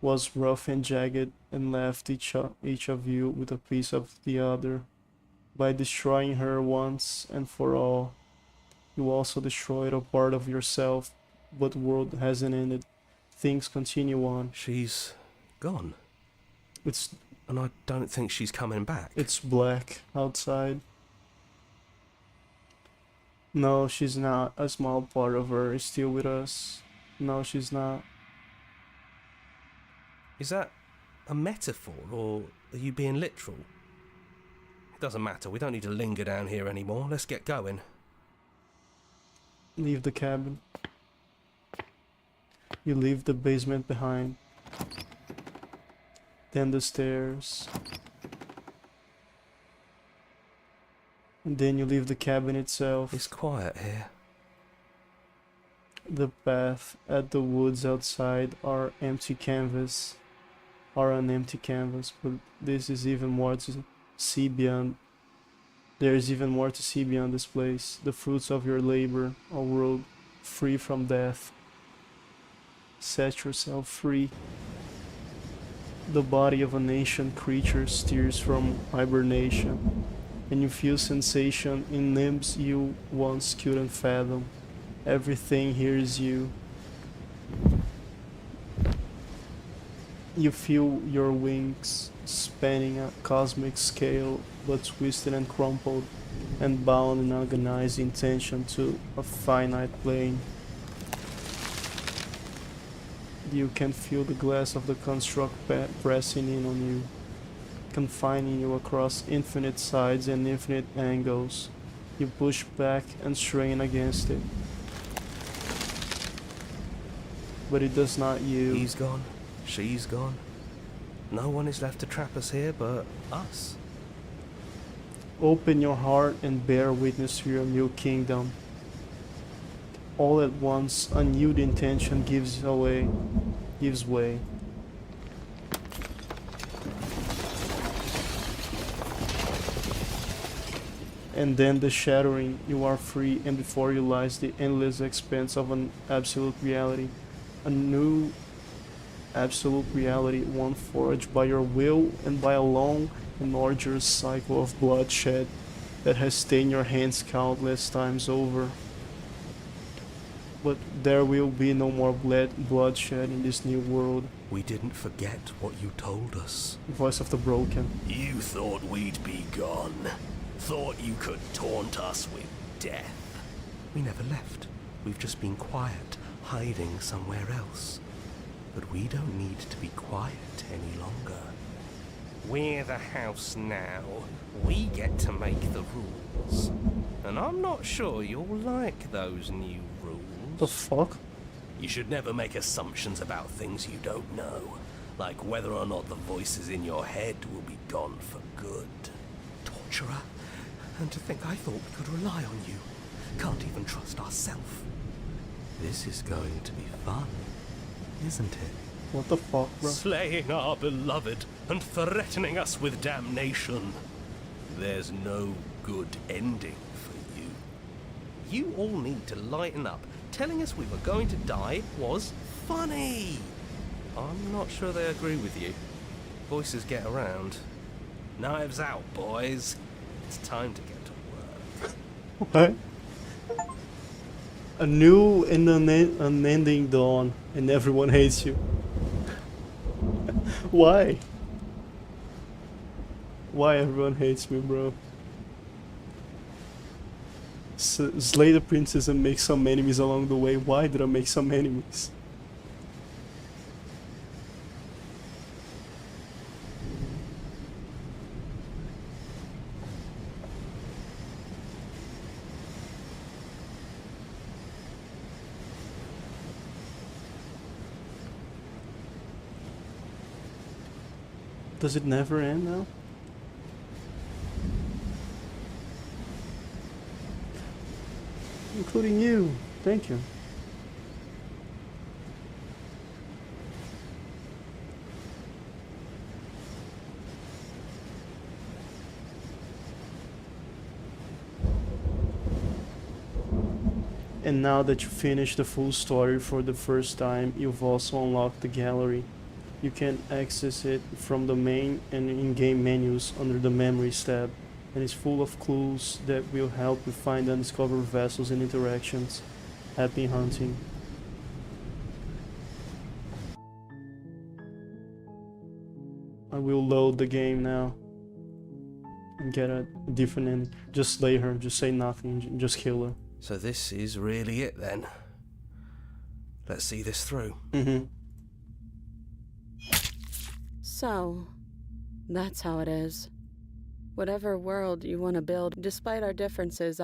was rough and jagged and left each of you with a piece of the other. By destroying her once and for all, you also destroyed a part of yourself, but the world hasn't ended. Things continue on. She's gone. It's And I don't think she's coming back. It's black outside. No, she's not. A small part of her is still with us. No, she's not. Is that a metaphor, or are you being literal? It doesn't matter. We don't need to linger down here anymore. Let's get going. Leave the cabin. You leave the basement behind. Then the stairs. And then you leave the cabin itself. It's quiet here. The path at the woods outside are an empty canvas, but this is even more to see beyond There is even more to see beyond this place. The fruits of your labor, a world free from death. Set yourself free. The body of an ancient creature steers from hibernation, and you feel sensation in limbs you once couldn't fathom. Everything here is you. You feel your wings spanning a cosmic scale, but twisted and crumpled, and bound in agonized intention to a finite plane. You can feel the glass of the construct pressing in on you, confining you across infinite sides and infinite angles. You push back and strain against it, but it does not yield. He's gone. She's gone. No one is left to trap us here but us. Open your heart and bear witness to your new kingdom. All at once, a new intention gives way. And then the shattering, you are free, and before you lies the endless expanse of an absolute reality. A new absolute reality, one forged by your will and by a long and arduous cycle of bloodshed that has stained your hands countless times over. But there will be no more bloodshed in this new world. We didn't forget what you told us. Voice of the broken. You thought we'd be gone. Thought you could taunt us with death. We never left. We've just been quiet, hiding somewhere else. But we don't need to be quiet any longer. We're the house now. We get to make the rules. And I'm not sure you'll like those new rules. The fuck? You should never make assumptions about things you don't know, like whether or not the voices in your head will be gone for good. Torturer. And to think I thought we could rely on you. Can't even trust ourselves. This is going to be fun, isn't it? What the fuck, bro? Slaying our beloved and threatening us with damnation. There's no good ending for you. You all need to lighten up. Telling us we were going to die was funny. I'm not sure they agree with you. Voices get around. Knives out, boys. It's time to get to work. What? A new and unending dawn, and everyone hates you. Why? Why everyone hates me, bro? Slay the princess and make some enemies along the way. Why did I make some enemies? Does it never end now? Including you. Thank you. And now that you finished the full story for the first time, you've also unlocked the gallery. You can access it from the main and in-game menus under the Memories tab, and it's full of clues that will help you find undiscovered vessels and interactions. Happy hunting. I will load the game now and get a different ending. Just slay her, just say nothing, just kill her. So this is really it then. Let's see this through. So, that's how it is. Whatever world you want to build, despite our differences,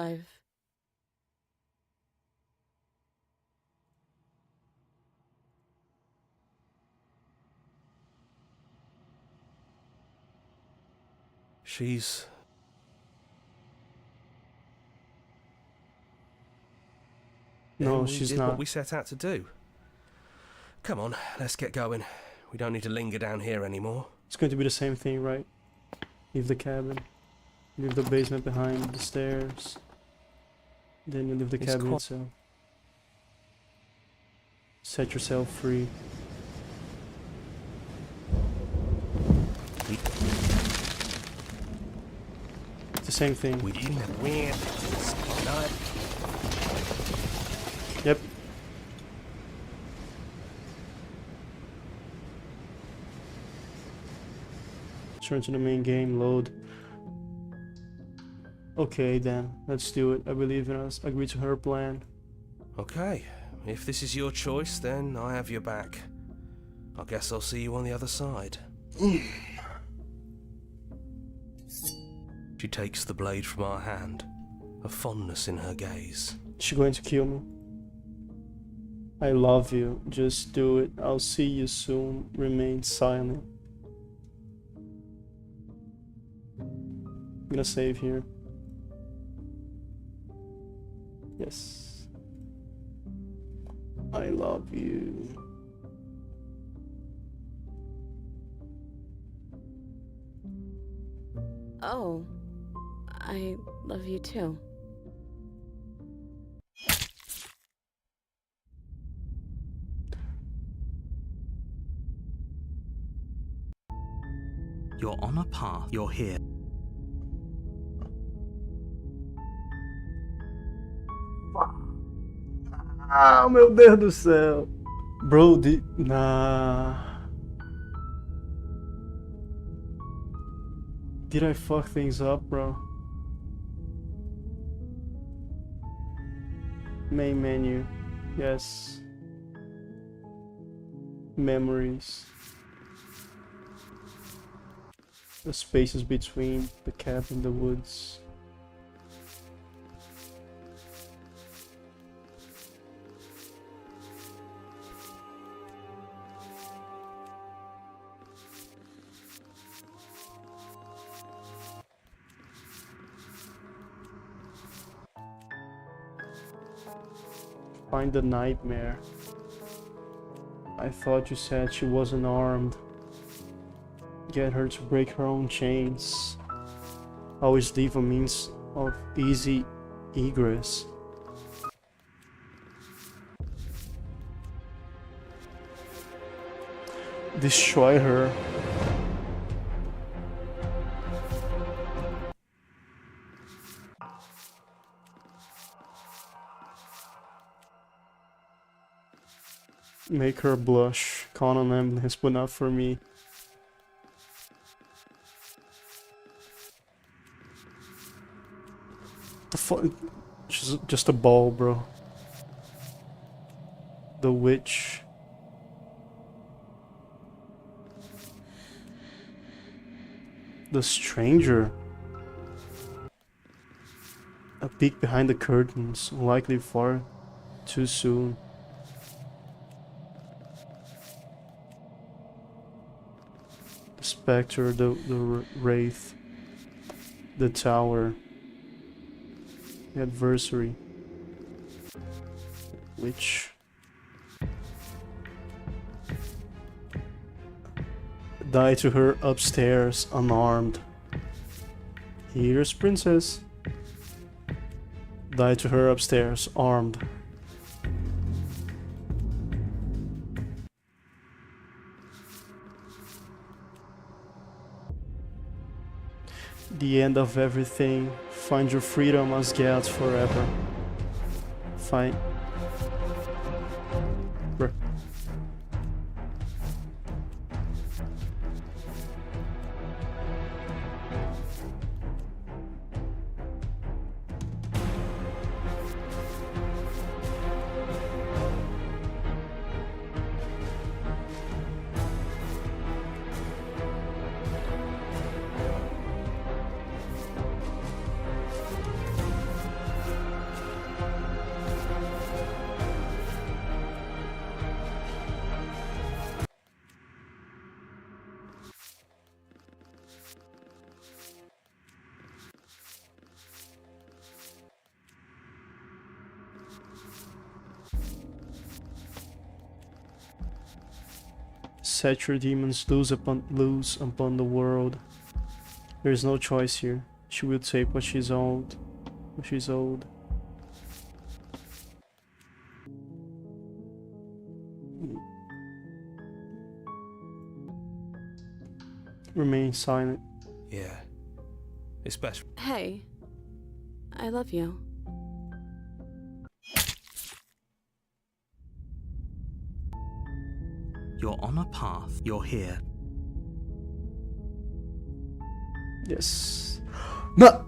She's... No, we she's did not. what we set out to do. Come on, let's get going. We don't need to linger down here anymore. It's going to be the same thing, right? Leave the cabin. Leave the basement behind the stairs. Then you leave the It's cabin quite- itself. Set yourself free. It's the same thing. We didn't win. Not Yep. Turn to the main game, load. Okay then, let's do it. I believe in us. Agree to her plan. okay. If this is your choice, then I have your back. I guess I'll see you on the other side. She takes the blade from our hand, a fondness in her gaze. She going to kill me? I love you. Just do it. I'll see you soon. Remain silent. I'm gonna save here. Yes. I love you. Oh, I love you too. You're on a path. You're here. Ah, meu Deus do céu. Bro, nah. Did I fuck things up, bro? Main menu. Yes. Memories. The spaces between the cabin and the woods. Find the nightmare. I thought you said she wasn't armed. Get her to break her own chains. Always leave a means of easy egress. Destroy her. Make her blush. Call an ambulance, but not for me. The fuck? She's just a ball, bro. The witch. The stranger. A peek behind the curtains, likely far too soon. The spectre, the wraith, the tower, the adversary, witch. Die to her upstairs, unarmed. Here's princess. Die to her upstairs, armed. The end of everything. Find your freedom as Gats forever. Fine. Bruh. Set your demons loose upon the world. There is no choice here. She will take what she's owed. What she's owed. Remain silent. Yeah. It's best. Hey, I love you. You're on a path. You're here. Yes. No!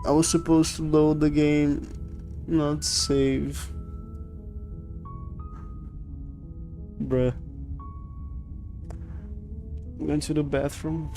I was supposed to load the game, not save. Bruh. Went to the bathroom.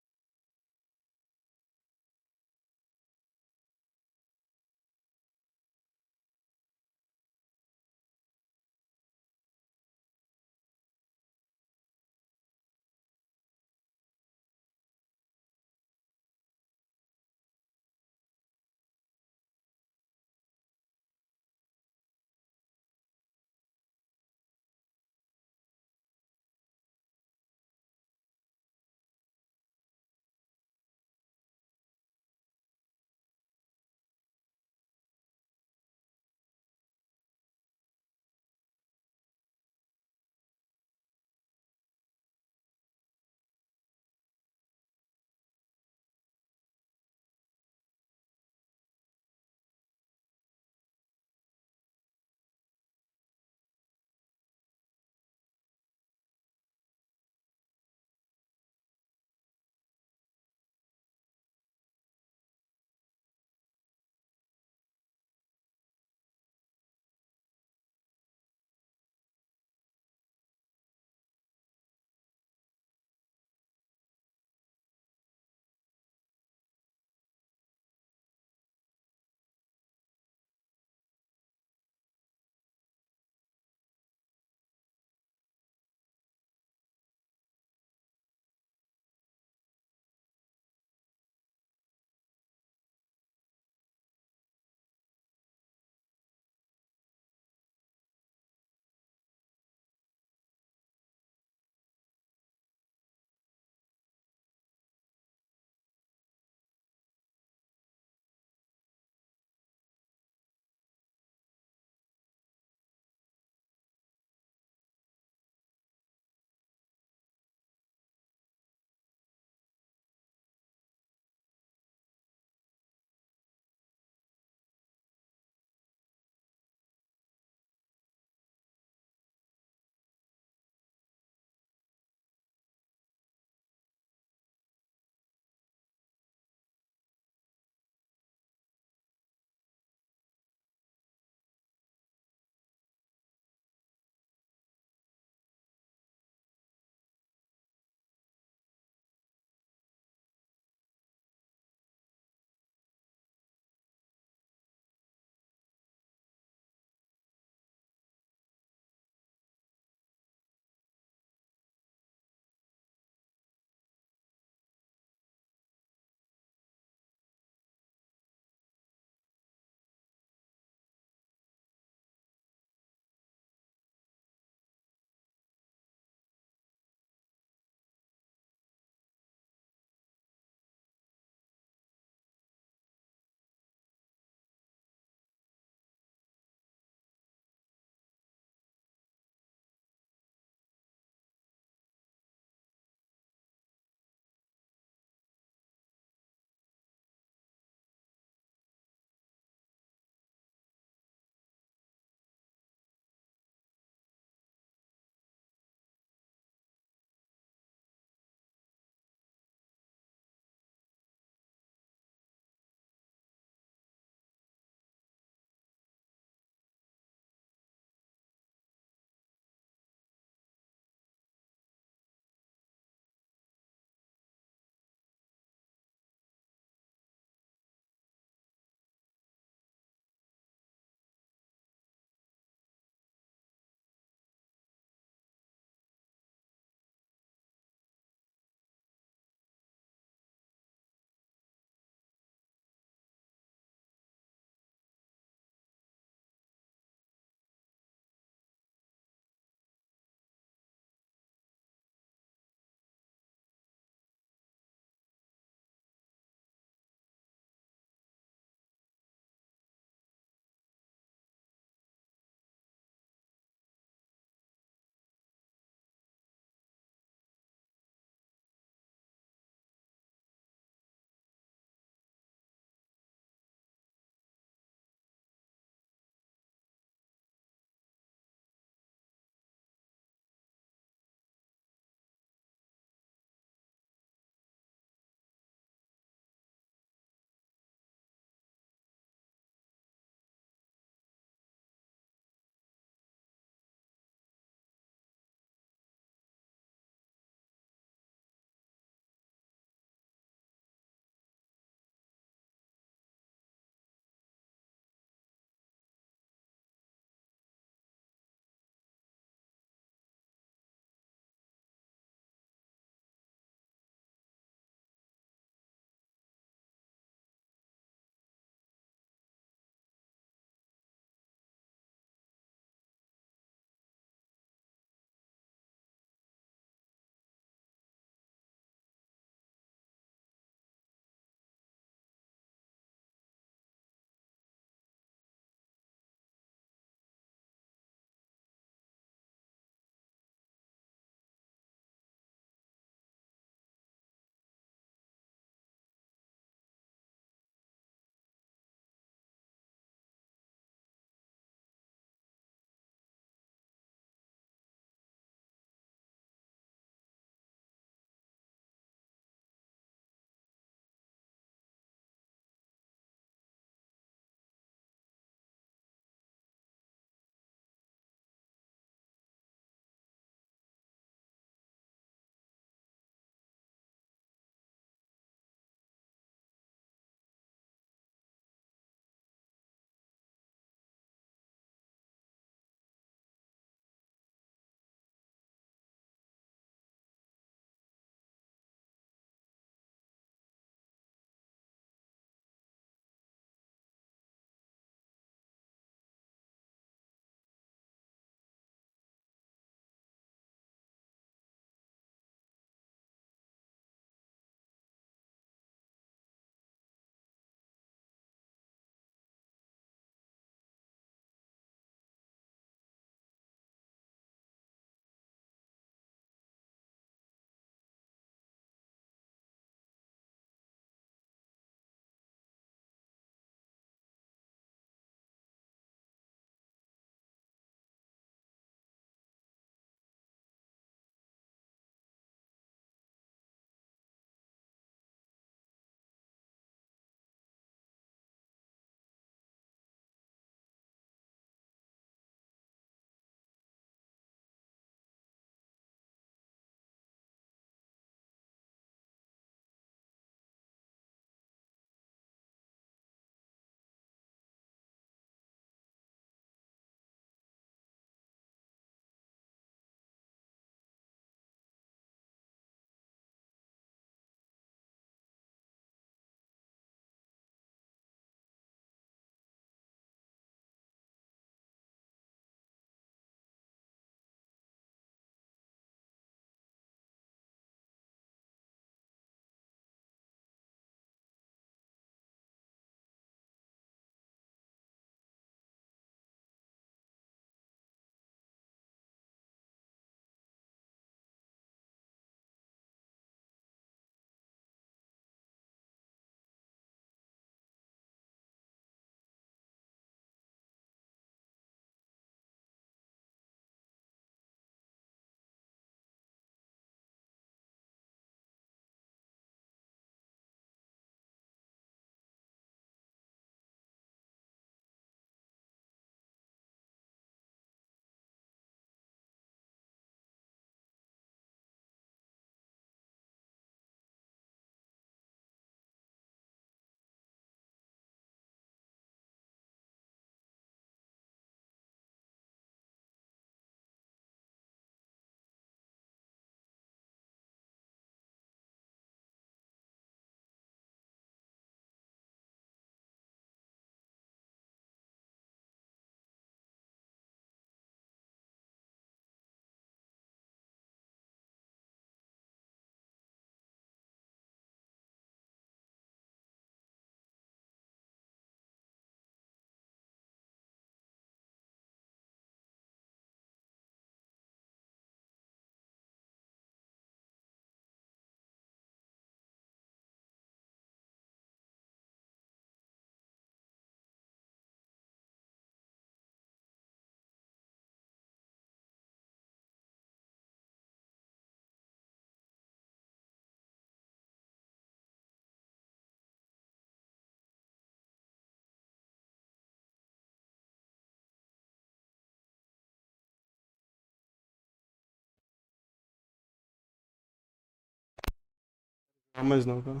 Ah, mas não, cara.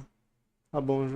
Tá bom já.